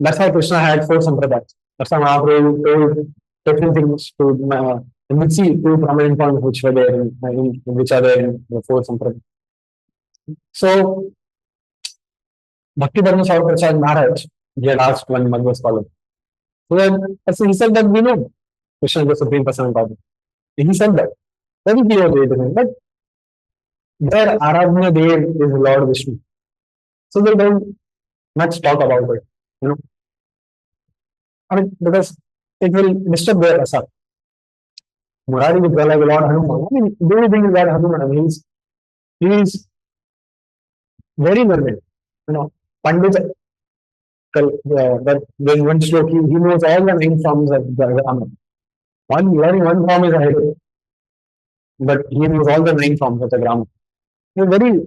that's why Krishna had four Sampradayas. That's why Mahaprabhu told different things to, and we see two prominent points which were there which are there in the four Sampradayas. So Bhakti Dharma Swami Prasad Maharaj, he had asked one Madhva scholar. So then, he said that we know Krishna is the Supreme Person of Godhead. He said that. Very clearly it is. But their Aradhana there is Lord Vishnu. So they don't much talk about it. You know, I mean, because it will disturb their rasa. Murari would go like Lord Hanuman. I mean, the only thing is that Hanuman means he is very learned. You know, Pandit, that there's one sloka, he knows all the nine forms of the Agama. Learning one form is a headache, but he knows all the nine forms of the grammar. He's very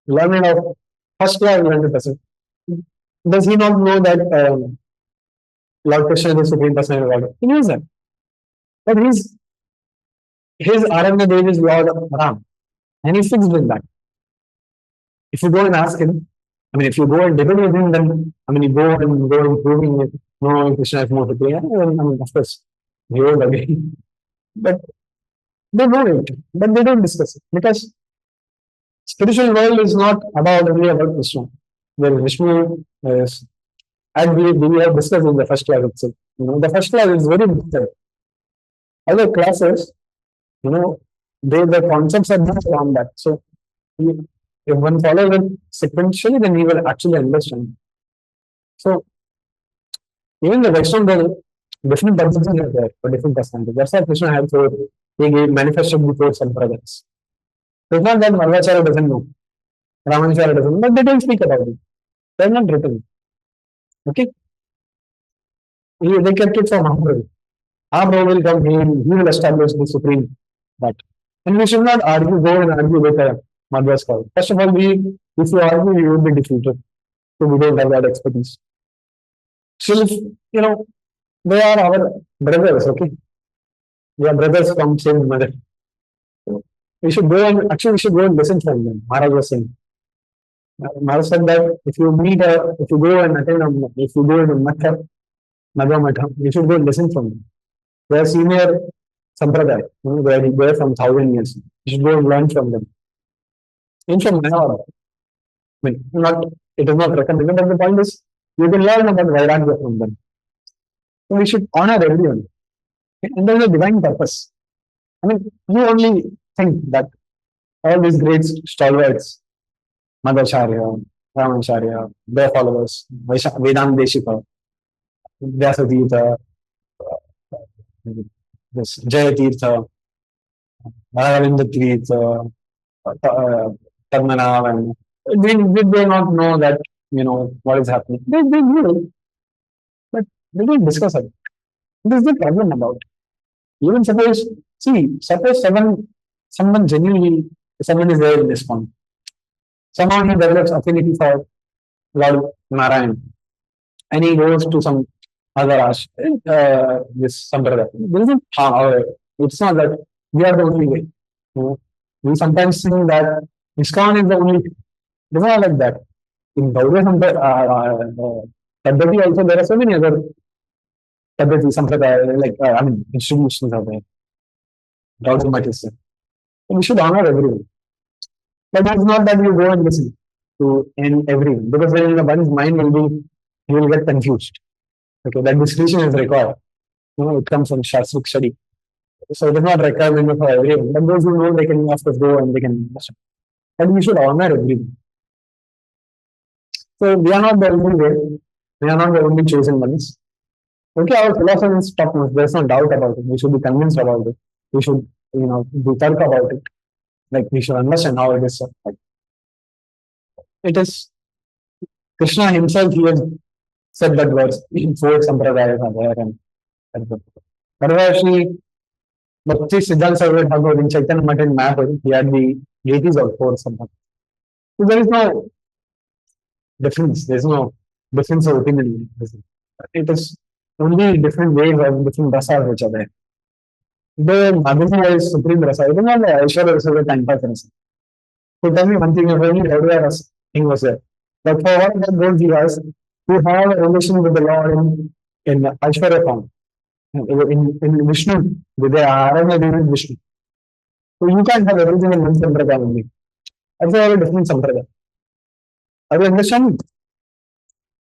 learned of first class 100%. Does he not know that Lord Krishna is the Supreme Person of God? He knows that. But his Aranya Dev is Lord Ram. And he's fixed with that. If you go and ask him, I mean, if you go and debate with him, then, I mean, you go and proving it, no, Krishna is more superior. I mean, of course, he won't agree. But they know it, but they don't discuss it. Because spiritual world is not only about Krishna. There is Vishnu, as we have discussed in the first class itself. You know, the first class is very different. Other classes, you know, the concepts are not around that. So if one follows it sequentially, then he will actually understand. So even the Vaishnava, different purposes are there for different personalities. That's why Krishna had four, he manifested before some brothers. So it's not that Madhvacharya doesn't know, Ramanacharya doesn't know, but they don't speak about it. They're not written. Okay? They kept it for Mahaprabhu. Mahaprabhu will come, he will establish the supreme that. And we should not go and argue with a Madhva scholar. First of all, if you argue, you will be defeated. So we don't have that expertise. Still, you know, they are our brothers, okay? We are brothers from same mother. So we should go and listen from them. Maharaj was saying. Maharaj said that if you go and attend if you go in a Madhva Matha, you should go and listen from them. They are senior Sampradaya, you know, they are from 1,000 years. You should go and learn from them. In from Mayavada. I mean, it is not recommended, but the point is, you can learn about Vairagya from them. So we should honor everyone. Okay? And there is a divine purpose. I mean, you only think that all these great stalwarts, Madhvacharya, Ramanacharya, their followers, Vedanta Deshika, Vyasatirtha, this Jayatirtha, Aravinda Tirtha, Padmanabh, and did they not know that, you know, what is happening? They knew, but they didn't discuss it. This is the problem about it. Even suppose someone genuinely, someone is there in this point. Somehow he develops affinity for Lord Narayan, and he goes to some other this Sampradaya. There isn't it's not that we are the only way. You know, we sometimes think that ISKCON is the only. It's not like that. In Gaudiya Paddhati also, there are so many other Paddhati, Sampradaya, like, institutions are there. Dogmatism. We should honor everyone. But it's not that you go and listen to everyone, because then one's mind he will get confused. Okay, that discretion is required. You know, it comes from Shastric study. So it is not requirement for everyone. But those who know, they can of course go and they can listen. But we should honor everyone. So we are not the only way. We are not the only chosen ones. Okay, our philosophy is top notch. There's no doubt about it. We should be convinced about it. We should, do talk about it. Like, we should understand how it is. Like, it is Krishna himself, he has said that verse in four sampradayas are there, and but actually Bhakti Siddhanta Sarvati Thakur in Chaitanya Math in Mayapur, he had the deities of four somehow. So there is no difference. There is no difference of opinion. It is only different ways of different rasas which are there. The Madhurya is supreme rasa. Even not the Aishwarya rasa is a time pass rasa. So tell me one thing, if only Gauriya rasa thing was there. But for all that those jivas who have a relation with the Lord in Aishwarya form, in Vishnu, with the Aranya Devi Vishnu. So you can't have everything in one sampradaya only. That's why I have a different sampradaya. Are you understanding?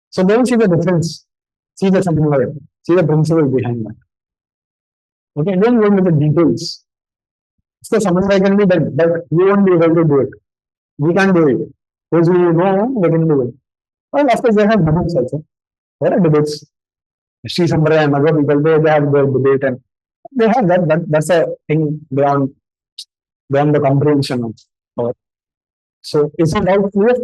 So don't see the difference. See the sampradaya. See the principle behind that. Okay, don't go into the details. So sampradaya can be done, but you won't be able to do it. We can't do it. Those who know, they can do it. Well, of course, they have debates also. There are debates. Sri Sampradaya and other people, they have the debate and they have that's a thing beyond the comprehension of our. So is it all clear?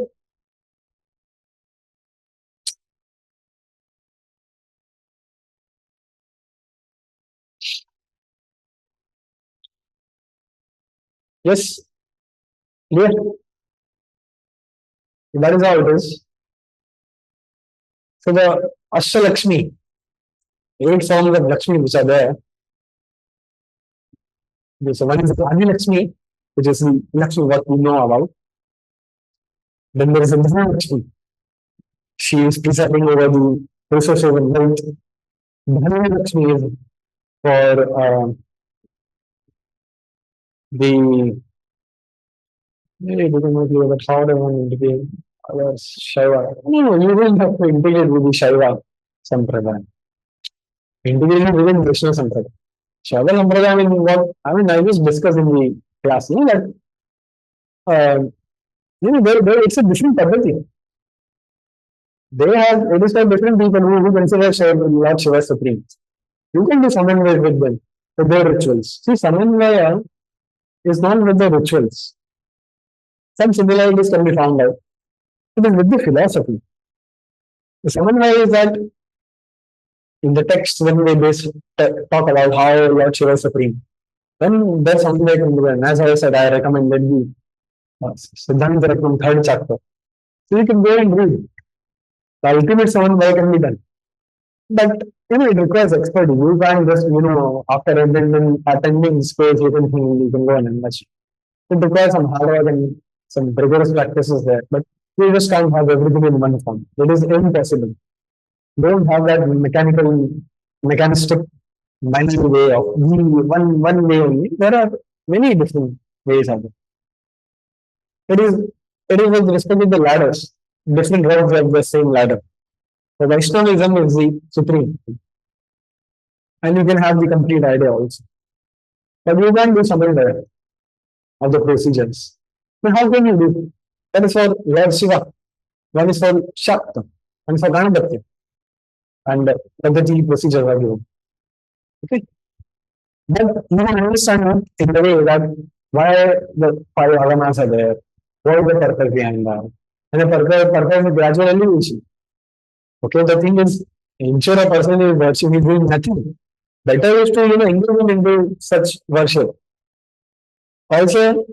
Yes, clear. That is how it is. So the Ashtalakshmi, 8 forms of Lakshmi which are there. So one is the Adi Lakshmi, which is the Lakshmi what we know about. Then there is a Dhanna Lakshmi. She is presiding over the resources of wealth. Dhanna Lakshmi is for the maybe it doesn't know clear, but how do I want to be Shaiva? No, you don't have to integrate with the Shaiva Sampradaya. Integrated within Vishnu Sampradaya. Shaiva Sampradaya, I mean, what I just discussed in the class, that it's a different purpose. They have it is for different people who consider Lord Shiva supreme. You can do Samanvaya with them, with their rituals. See, Samanvaya is not with the rituals. Some similarities can be found out. It is with the philosophy. The Samanvaya is that in the text when they talk about how Lord Shiva is supreme, then there's something like and as I said, I recommended the Siddhanta from 3rd chapter. So you can go and read. The ultimate Samanvaya can be done. But it requires expertise. You can't just, after attending space, you can go and invest. It requires some hard work and some rigorous practices there. But you just can't have everything in one form. It is impossible. Don't have that mechanistic binary way of one way only. There are many different ways of it. It is with respect to the ladders. Different roads have the same ladder. So Vaishnavism is the supreme. And you can have the complete idea also. But you can't do something there of the procedures. Then how can you do? That is for Lord Shiva. One is for Shakta. One is for Ganapati. And the procedures are given. Okay. But you can understand in the way that why the 5 agamas are there, what is the purpose behind that. And the purpose is gradual elevation. Okay, the thing is, ensure a person is worship, is doing nothing. Better is to engage into such worship. Also,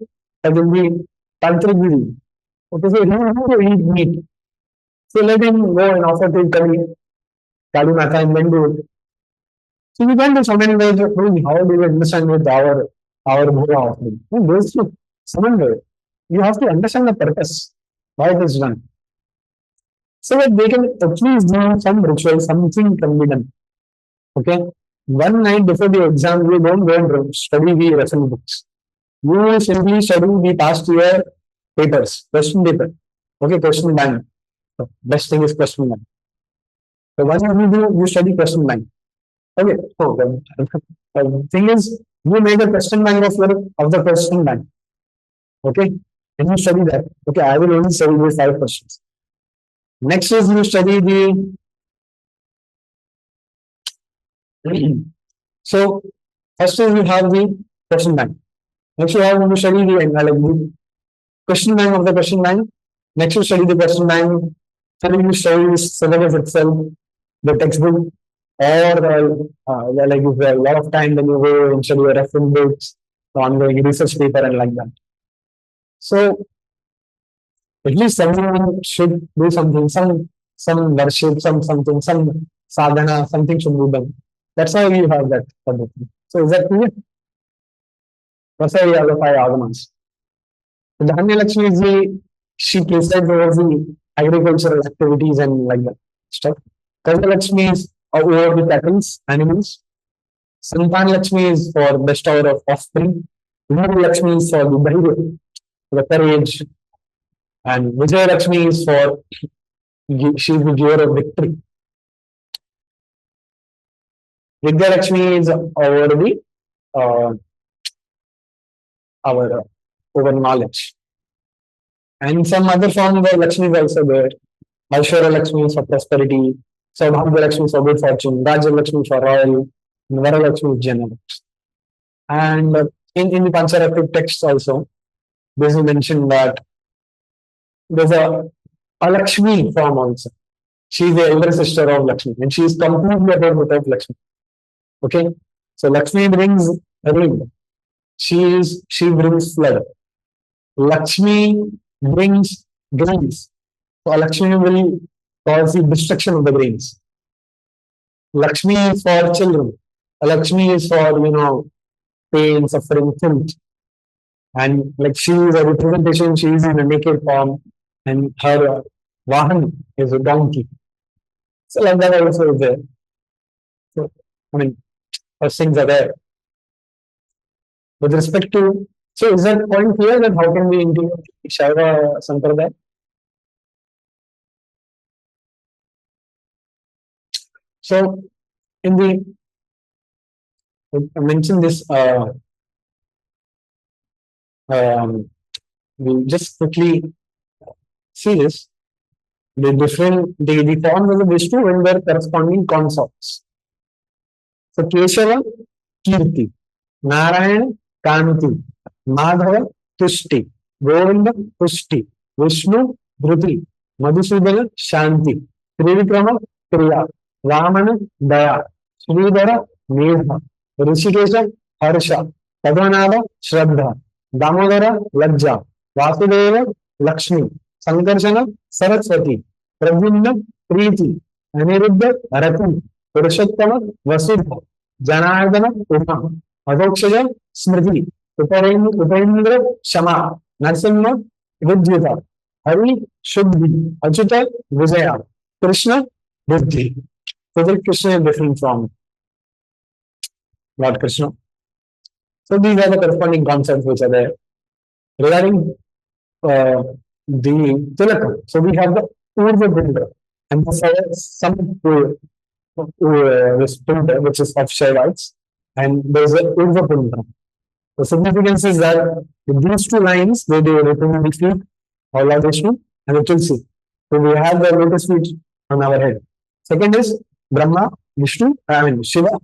there will be tantric guru. Okay, so he wants to eat meat. So let him go and offer to Kali Mata and then do it. So we can't do so many ways of doing how do we understand with our Bhoga offering. There's some way. You have to understand the purpose, why it is done. So that they can at least do some ritual, something can be done. Okay. One night before the exam, you don't go and study the reference books. You simply study the past year papers, question paper. Okay, question bank. So best thing is question bank. So what you do, you study question bank. Okay, so the thing is, you make a question bank of the question bank. Okay, and you study that. Okay, I will only study these 5 questions. Next is you study the so first is you have the question bank. Next you have to study the question bank of the question bank. Next you study the question bank. Then you study the syllabus itself, the textbook. like if a lot of time when you go and study your reference books, ongoing research paper and like that. So at least someone should do something, some worship, some sadhana, something should be done. That's why we have that paddhati. So is that clear? That's why we have the five agamas. So Dhanya Lakshmi is she presides over the agricultural activities and like that stuff. Karma Lakshmi is over the cattle, animals. Santan Lakshmi is for bestower of offspring. Viru Lakshmi is for the dhairya, the courage. And Vijay Lakshmi is for she is the giver of victory. Vidya Lakshmi is over the uh, our over knowledge. And some other form of Lakshmi is also there. Aishwarya Lakshmi is for prosperity. Saubhagya Lakshmi is for good fortune. Raja Lakshmi for royal. And Vara Lakshmi is general. And in the Pancharatra text also, this is mentioned that there's a Lakshmi form also. She is the elder sister of Lakshmi, and she is completely opposite of Lakshmi. Okay, so Lakshmi brings rain. She brings flood. Lakshmi brings grains. So Lakshmi will cause the destruction of the grains. Lakshmi is for children. Lakshmi is for pain, suffering, filth. And like she is a representation, she is in a naked form, and her Vahan is a donkey. So like that also is there. So, I mean, those things are there. With respect to, so is that point clear that how can we integrate Shaiva Sampradaya? So in the, I mentioned this, we just quickly see this. The forms of the Vishnu and their corresponding consorts. So Keshava, Kirti, Narayana, Kanti, Madhava, Tushti, Govinda, Pushti, Vishnu, Dhruti, Madhusudana, Shanti, Trivikrama, Kriya, Vamana, Daya, Sridhara, Medha, Rishikesha, Harsha, Padmanabha, Shraddha, Damodara, Lajja, Vasudeva, Lakshmi, Sankarshana, Saraswati, Pradyumna, Preeti, Aniruddha, Rati, Purushottama, Vasudha, Janardana, Uma, Adhokshaja, Smriti, Upendra, Shama, Narsimha, Vidyuta, Hari, Shuddhi, Achuta, Vijaya, Krishna, Buddhi. So that Krishna is different from Lord Krishna. So these are the corresponding concepts which are there. Regarding the Tilaka, so we have the Urva Bindra and some this Pindra, which is of Shaivites, and there's a Urva Bindra. The significance is that with these two lines, they represent the feet of Lord Vishnu and the Tulsi. So we have the lotus feet on our head. Second is Brahma, Vishnu, Shiva,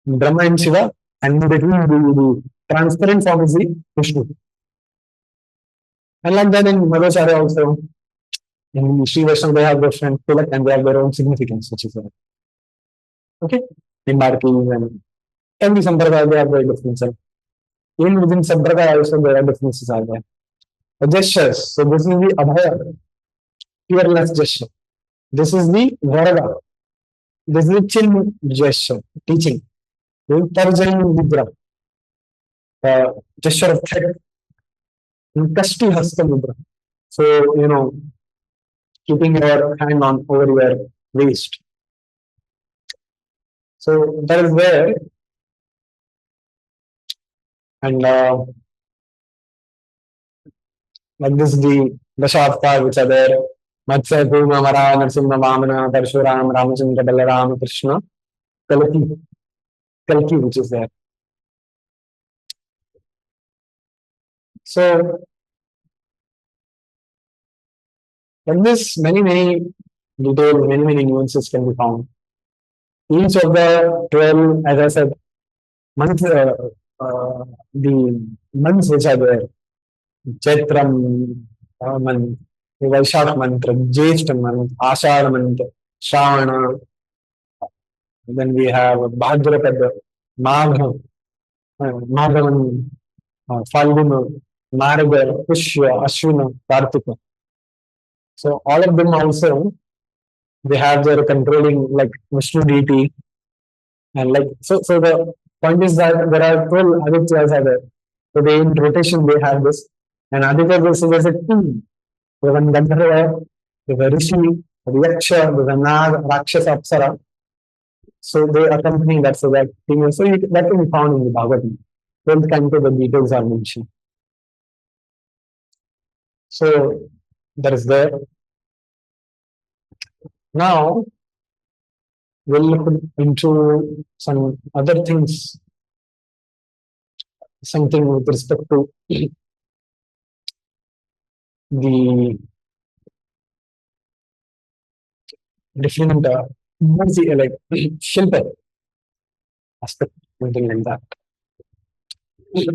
Brahma and Shiva, and in between the transparent form is the Vishnu. And like that in Madhacharya also, in Sri Vaishnava they have different tilak and they have their own significance, which is there. Okay? In Bharati and every Sampradaya they have their differences. Even within Sampradaya also there are differences are there. The gestures, so this is the Abhaya, fearless gesture. This is the Varada. This is the chin gesture, teaching. This is Tarjani Mudra, gesture of threat. Kasti Hasta Mudra. So, keeping your hand on over your waist. So that is where, and like this, the Dashavatars which are there. Matsya, Purma, Mara, Narsimha, Vamana, Parshuram, Ramachandra, Balaram, Krishna, Kalki, which is there. So, like this, many details, many nuances can be found. Each of the 12, as I said, months, the months which are there, Chaitram month, Vaishakh month, Jyeshtha month, Ashadha month, Shravana, Then we have Bhadrapada, Magha, Madhavan, Falguna, Narada, Pushya, Ashwina, Kartika. So all of them also they have their controlling like Vishnu deity and like so the point is that there are 12 Adityas are there. So they in rotation they have this and Aditya is there's a team. There's one Gandharva, there's a Rishi, there's a Yaksha, there's a Nag, Rakshasa, Apsara. So they accompany that so that thing. So that can be found in the Bhagavatam. 12th canto the details are mentioned. So that is there. Now we'll look into some other things, something with respect to the different like Shilpa aspect, something like that.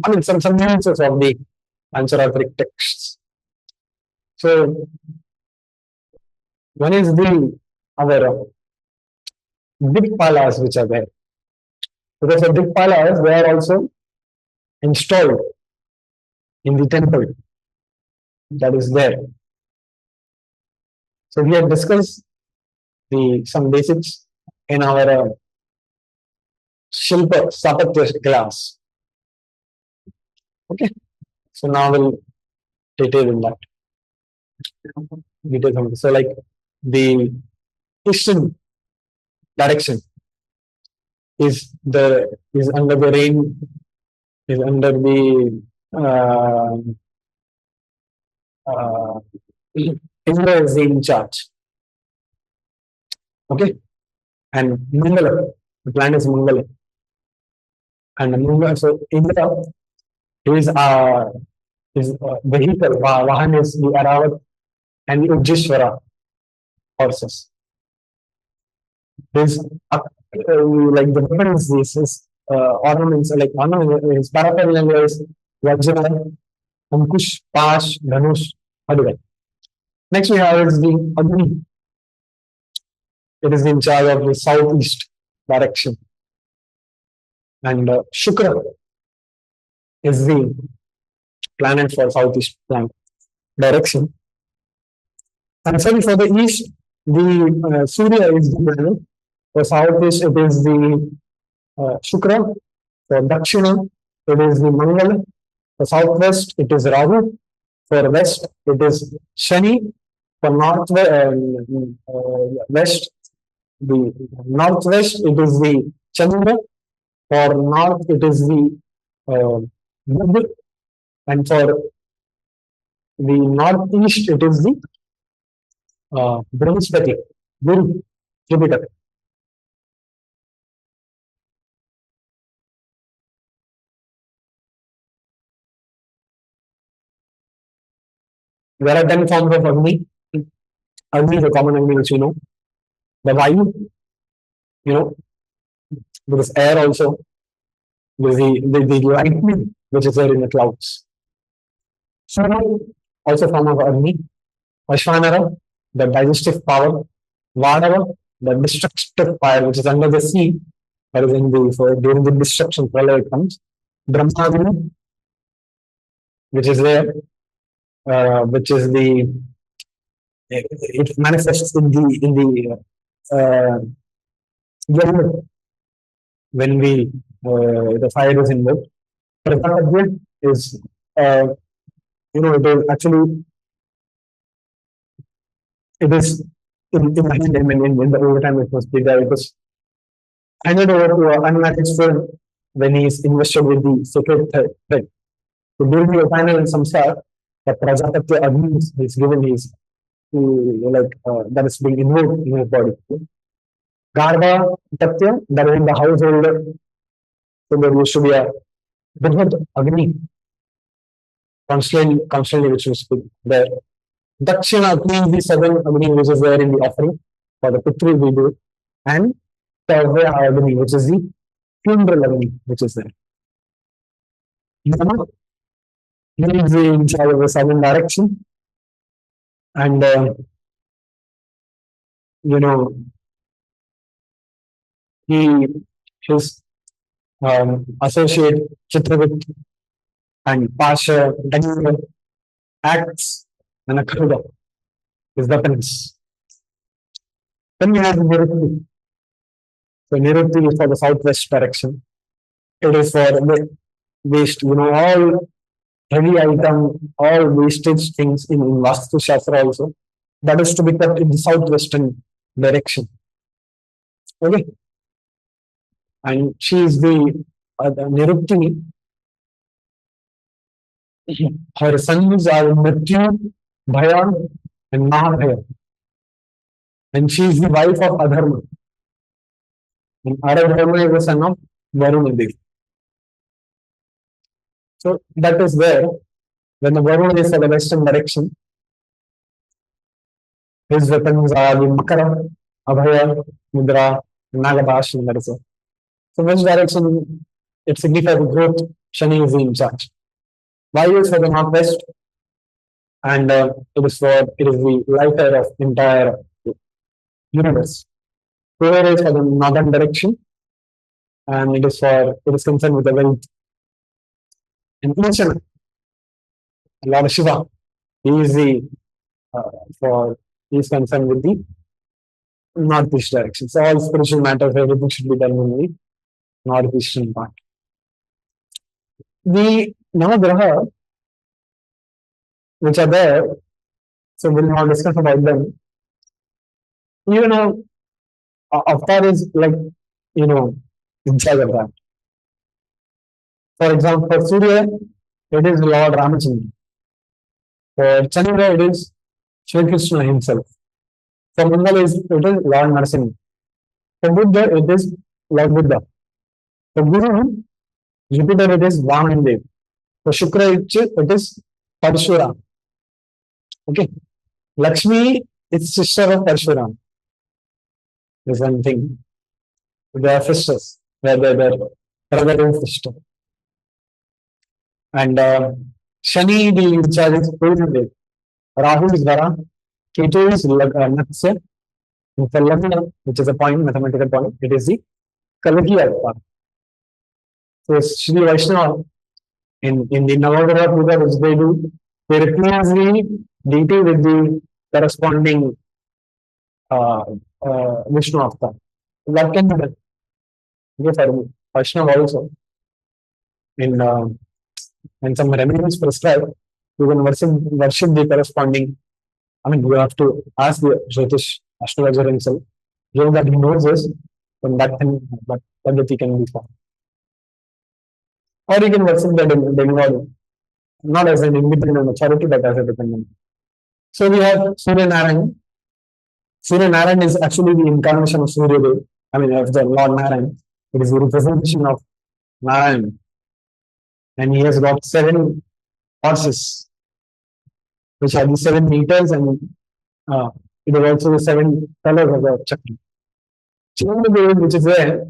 I mean, some nuances of the Pancharatra texts. So one is the our Dikpalas which are there. Because the Dikpalas, they are also installed in the temple that is there. So we have discussed the some basics in our Shilpa Sapatya class. Okay. So now we'll detail in that. So like the eastern direction is under the rain, is under the Indra is in charge. Okay, and Mangala, the planet is Mangala, and Mangala. So Indra his vehicle Vahan is the Aravat and the Ujjishwara horses. His like the weapons, his ornaments, like ornament, his paraphernalia is Vajra, Ankush, Pash, Dhanush, Adivai. Next we have is the Agni. It is in charge of the southeast direction. And Shukra is the planet for southeast direction. And sorry, for the east, the Surya is the planet. For southeast, it is the Shukra. For Dakshina, it is the Mangala. For southwest, it is Rahu. For west, it is Shani. For west, the northwest, it is the Chandra. For north, it is the Buddha. And for the northeast, it is the Brihaspati, Guru, Jupiter. There are 10 forms of Agni. Agni is a common Agni which you know. The Vayu, you know, there is air also. There is the lightning which is there in the clouds. Surya, also form of Agni. Ashvanara, the digestive power. Vadava, the destructive fire which is under the sea. That is in the, so during the destruction, pralaya it comes. Brahmagni, which is there, which is the it manifests in the yellow when we the fire is involved. Prajapatya is you know it is actually it is in the hand. I mean, in the overtime it was bigger. It was handed over to unmarried student when he is invested with the sacred thread. So during the final samsar, the Prajapatya Agni is given his like that is being invoked in his body. Garva Tatya, that is in the household. So there used to be a Vidvat Agni, constantly which was there. Dakshina Agni is the southern Agni which is there in the offering for the Pitri we do. And Tavya Agni, which is the funeral Agni, which is there. Yama, he is in charge of the southern direction. And you know, he his associate Chitragut and Pasha Dagger acts and a Kruda is the prince. Then we have Nirutti. So Nirutti is for the southwest direction. It is for the waste, all heavy item, all wastage things in Vastu Shastra also. That is to be kept in the southwestern direction. Okay. And she is the Nirutti. Her sons are Mrityu, Bhayan, and Mahabhaya. And she is the wife of Adharma. And Adharma is the son of Varuna Devi. So that is where, when the Varuna is for the western direction, his weapons are the Makara, Abhaya, Mudra, Nagabash, and that is it. So which direction it signifies the growth, Shani is in charge. Vayu is for the northwest, and it is the lighter of entire universe. Kuvera is for the northern direction, and it is concerned with the wealth. And Ishana, Lord Shiva, he is he is concerned with the northeast direction. So all spiritual matters, everything should be done in the northeastern part. The Navagraha, which are there, so we'll now discuss about them. Even avatar is like, in charge of that. For example, for Surya, it is Lord Ramachandra. For Chandra, it is Shri Krishna himself. For Mangal, it is Lord Narasimha. For Buddha, it is Lord Buddha. For Guru, Jupiter, it is Vaman Dev. For Shukra, it is Parshura. Okay. Lakshmi is sister of Parshuram. There's one thing. They are sisters. They are brother and sister. And Shani, the in charge is Purnadev. Rahu is Vara. Ketu is Natsya. And for Lagna, which is a point, mathematical point, it is the Kalaki avatar. So Shri Vaishnava, in the Navagraha Puja, which they do, they replace the deity with the corresponding Vishnu avatar. That can be done. Okay, for Vaishnava also, and some remedies prescribed, you can worship the corresponding. I mean, you have to ask the Jyotish astrologer himself. Given that he knows this, then that he can be found. Or you can worship the demigod, not as an independent authority, but as a dependent. So we have Surya Narayan. Surya Narayan is actually the incarnation of Surya Dev. I mean, of the Lord Narayan. It is the representation of Narayan. And he has got 7 horses, which are the 7 meters, and it is also the 7 colors of the chakra. Chandradev, which is there,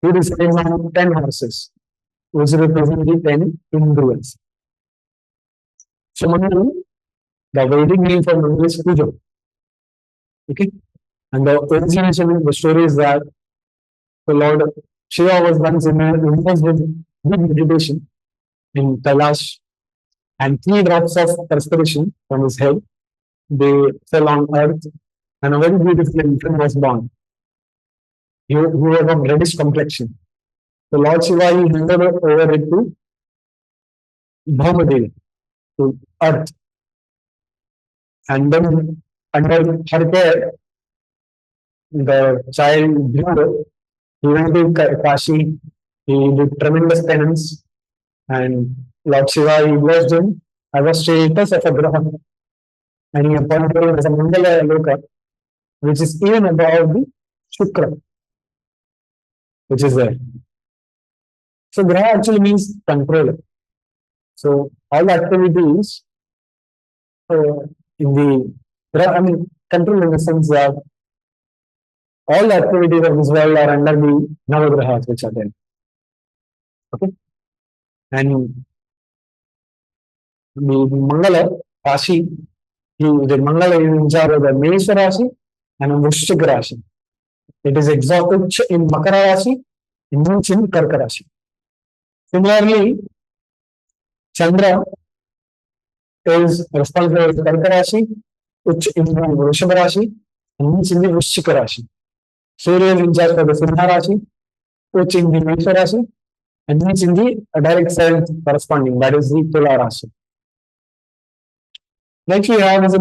he is sitting on 10 horses, which represent the 10 indriyas. So, Mangal, the Vedic name for Mangal is Puja. Okay? And the origination of the story is that the Lord Shiva was once immersed with deep meditation in Kailash, and 3 drops of perspiration from his head, they fell on earth, and a very beautiful infant was born. He was of reddish complexion. The Lord Shiva, he handed over it to Bhaumadevi, to earth. And then, under her care, the child grew. He went to Kashi, he did tremendous penance, and Lord Shiva, he blessed him as a status of a Graha. And he appointed him as a Mangala Loka, which is even above the Shukra, which is there. So Graha actually means controller. So all the activities in the, control in the sense that all the activities of this world are under the Navagrahas which are there. Okay? And the Mangala, Rashi, the Mangala is in charge of the Mesha Rashi and Vrishchika Rashi. It is exalted in Makara Rashi, and Moon in Karka Rashi. Similarly, Chandra is responsible for Karka Rashi, which in Vrishabha Rashi, and Moon in the Vrishchika Rashi. Surya is in charge for the Simha Rashi, which in the Mesha Rashi, and Moon in the direct side corresponding, that is the Tula Rashi. Next we have is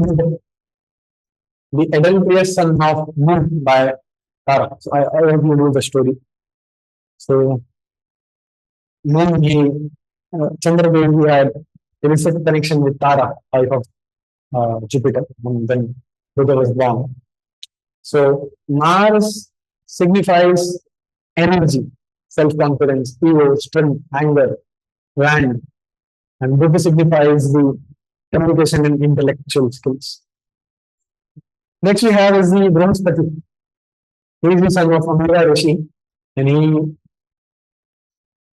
the adulterous son of Moon by Tara. So I hope you know the story. So Moon, Chandra Devi had illicit connection with Tara, wife of Jupiter, when Buddha was born. So Mars signifies energy, self-confidence, ego, strength, anger, land, and Buddha signifies the communication and intellectual skills. Next we have is the Brihaspati. He is the son of Amira Rishi, and he,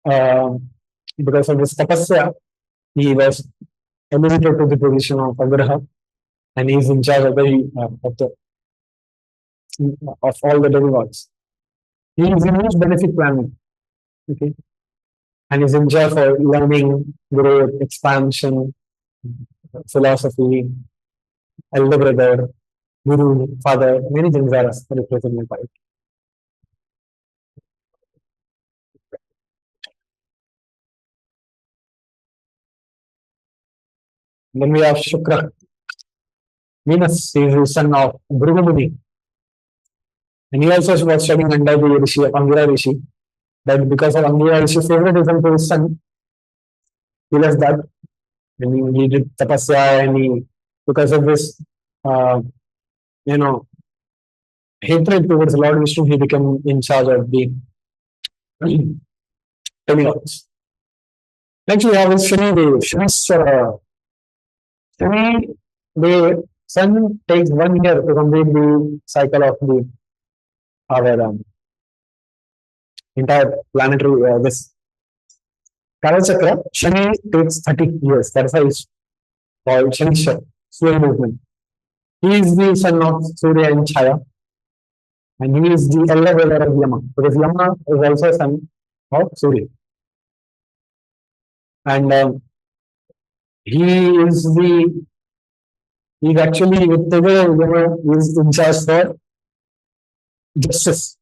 uh, because of his tapasya, he was elevated to the position of Agraha, and he is in charge of of all the demigods. He is the most benefic planet, okay, and is in charge for learning, growth, expansion, philosophy, elder brother, guru, father, many things are represented by it. Then we have Shukra. Venus is the son of Bhrugamuni, and he also was studying under the Rishi of Angira Rishi. But because of Angira Rishi's favoritism to his son, he left that and he did tapasya, and he, because of this, uh, you know, hatred towards Lord Vishnu, he became in charge of the demigods. Next we have is Shani Dev. Shani, the sun takes 1 year to complete the cycle of the our entire planetary this Kalachakra. Shani takes 30 years. That's why it's called Shanishar, slow movement. He is the son of Surya and Chaya, and he is the elder brother of Yama, because Yama is also a son of Surya. And he is the he's actually with the Yama is in charge for justice.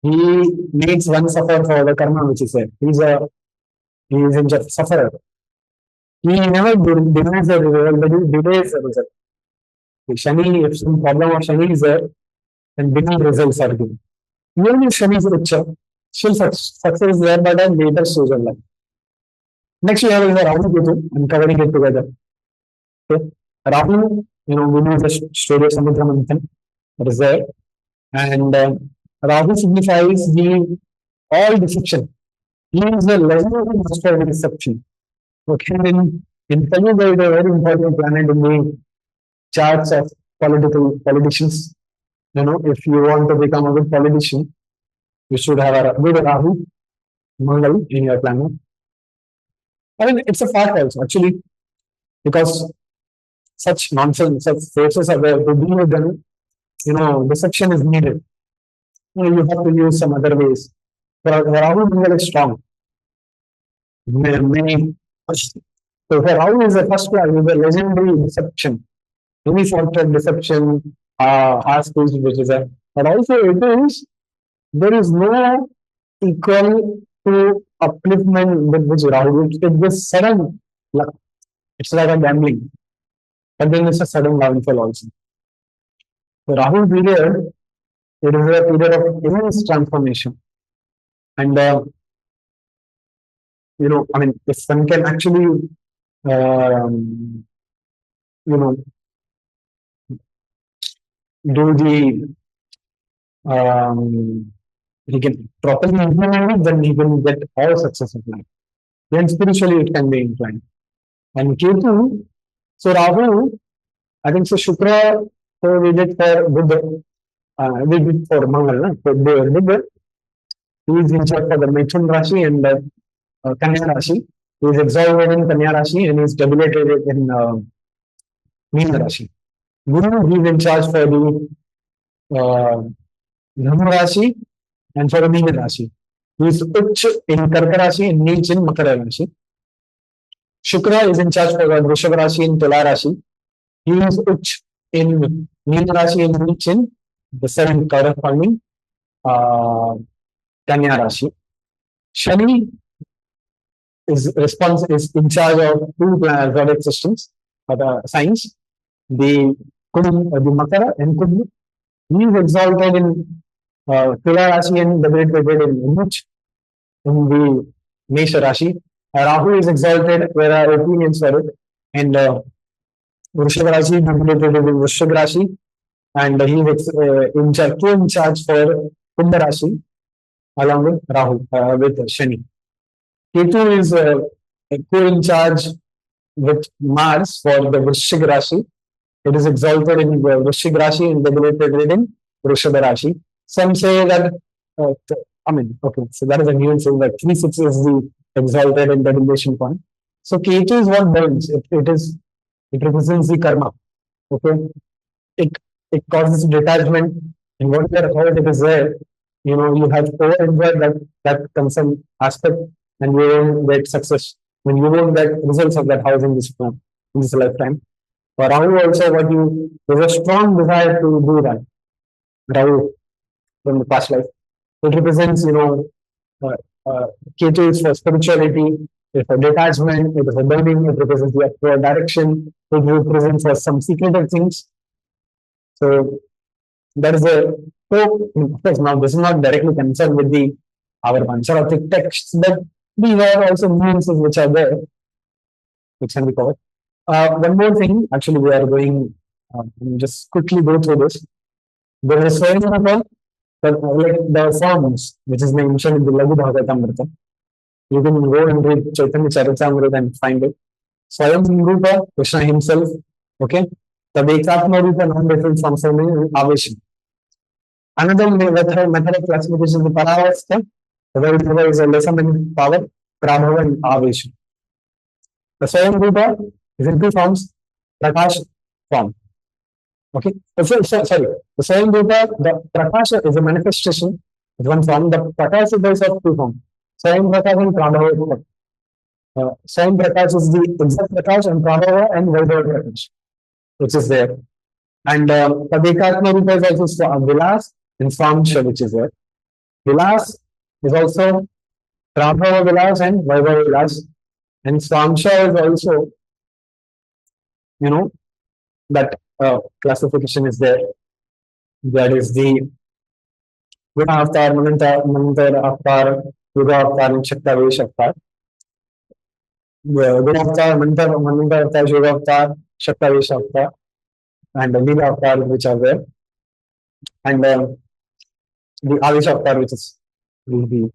He makes one suffer for the karma which is there. He is in just sufferer. He never denies the result, but he delays the result. If Shani, if some problem of Shani is there, then big results are given. Even if Shani is richer, still success is there, but at later stage of life. Next, we have the Rahu Ketu. I'm covering it together. Okay. Rahu, we know the story of Samudra Manthan that is there. And Rahu signifies the all deception. He is the legendary master of deception. Okay, in Kali, there is a very important planet in the charts of politicians. If you want to become a good politician, you should have a good Rahu, Mangal in your planet. I mean, it's a fact also, actually, because such nonsense, such forces are there to deal with them. Deception is needed. You have to use some other ways. Rahu Mangal is strong. Many. So Rahu is the first class, is a legendary deception. Any sort of deception has to which is there. But also there is no equal to upliftment with which Rahu. It's just sudden luck. It's like a gambling. But then it's a sudden downfall also. The Rahu period, it is a period of immense transformation. And if one can actually do the he can properly implement it, then he can get all success in life. Then spiritually it can be inclined. And Ketu, so Rahu, I think so Shukra, so we did for Buddha, we did for Mangal, for Buddha. He is in charge for the Mithun Rashi and Kanya Rashi. He is exalted in Kanya Rashi and he is debilitated in Meena Rashi. Guru, he is in charge for the Dhanur Rashi and for Meena Rashi. He is Uch in Karka Rashi and Neech in Makara Rashi. Shukra is in charge for Vrishabha Rashi and Tula Rashi. He is Uch in Meena Rashi and Neech in the seventh corresponding uh, Kanya Rashi. Shani is in charge of two zodiac systems or the signs, the the Makara and Kumbh. He is exalted in Tula Rashi and debilitated in Uch in the Mesha Rashi. Rahu is exalted where our opinions for it, and Vrishabha Rashi debilitated in Vrishab Rashi, and he is in charge for Kumbh Rashi along with Rahu with Shani. Ketu is co in charge with Mars for the Vrishig Rashi. It is exalted in the Vrishig Rashi and debilitated in Vrishabha Rashi. Some say that, okay, so that is a nuance saying that 3-6 is the exalted and debilation point. So Ketu is what burns. It represents the karma. Okay, it it causes detachment, and whatever thought it is there, you have over enjoyed that concern aspect, and you won't get success when you won't get results of that house in this form, in this lifetime. For Rahu also, what you there's a strong desire to do that. Rahu from the past life. It represents, uh, uh, Ketu is for spirituality, it's for detachment, it is for burning, it represents the upward direction, it represents for some secretive things. So that is a so of course now this is not directly concerned with the our Pancharatra texts, but these are also nuances which are there, which can be covered. One more thing, actually, we are going just quickly go through this. There is a Swayam like the forms which is mentioned in the Laghu Bhagavatamrita. You can go and read Chaitanya Charitamrita and find it. Swayam Rupa, Krishna himself, okay? The Ekatma Rupa, non-different forms of Avesham. Another method of classification is the Paravastha, where there is a lesser in power, Prabhava and Avesham. The Swayam Rupa is in two forms, Prakash form. Okay, sorry. The Swayam Rupa, the Prakash is a manifestation of one form. The Prakash is of two forms. Swayam Prakash and Prabhava. Swayam Prakash is the exact Prakash and Prabhava and Vaibhava Prakash, which is there. And Padekatma Rupa is also Vilas and Swamsha, which is there. Vilas is also Prabhava Vilas and Vaibhava Vilas. And Swamsha is also, that classification is there. That is the Guna Avatar, Manantar Avatar, Yuga Avatar, and Shaktavesh Avatar. The Guna Avatar, Manantar Avatar, Yuga Avatar, Shaktavesh Avatar, and the Lila Avatar, which are there. And the Avish Avatar, which is the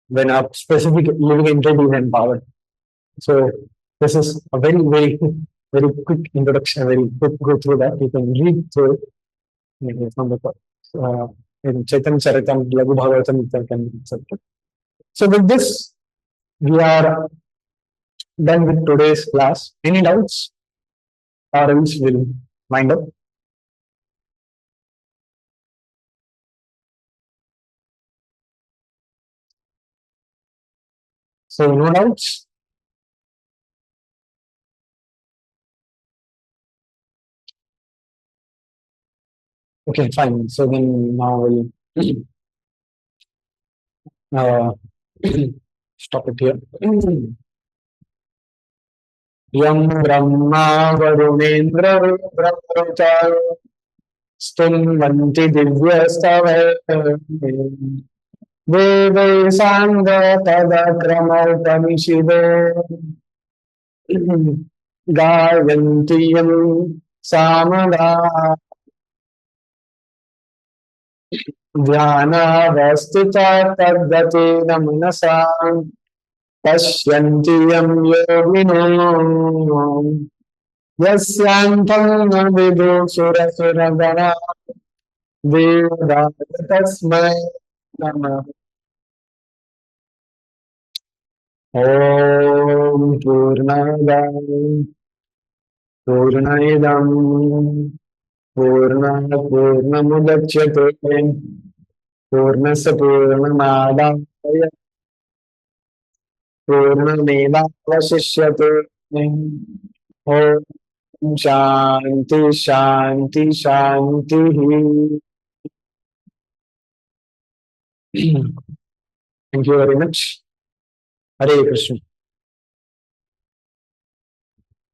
when a specific living entity is empowered. So this is a very, very, very quick introduction, very quick go through that. You can read through it from the in Chaitanya Charitam, Laghu Bhagavatam, you can accept it. So with this, we are done with today's class. Any doubts? Or else we'll wind up. So no doubts? Okay, fine. So then now we'll uh, stop it here. Yam Brahma Varunendra Brahmacha स्तुन्वन्ति दिव्यस्तवैः वेदै साङ्गपदक्रमोपनिषदो गायन्ति यं सामगा ध्यानावस्थिता तद्गतेन मनसा पश्यन्ति यं योगिनो यस्यान्तं न विदुषुरसुरगणा देवदाय तस्मै नमः ॐ पूर्णमदः पूर्णमिदं पूर्णात् पूर्णमुदच्यते पूर्णस्य पूर्णमादाय पूर्णमेवावशिष्यते। ओम शांति शांति शांति। Thank you very much. Hare Krishna.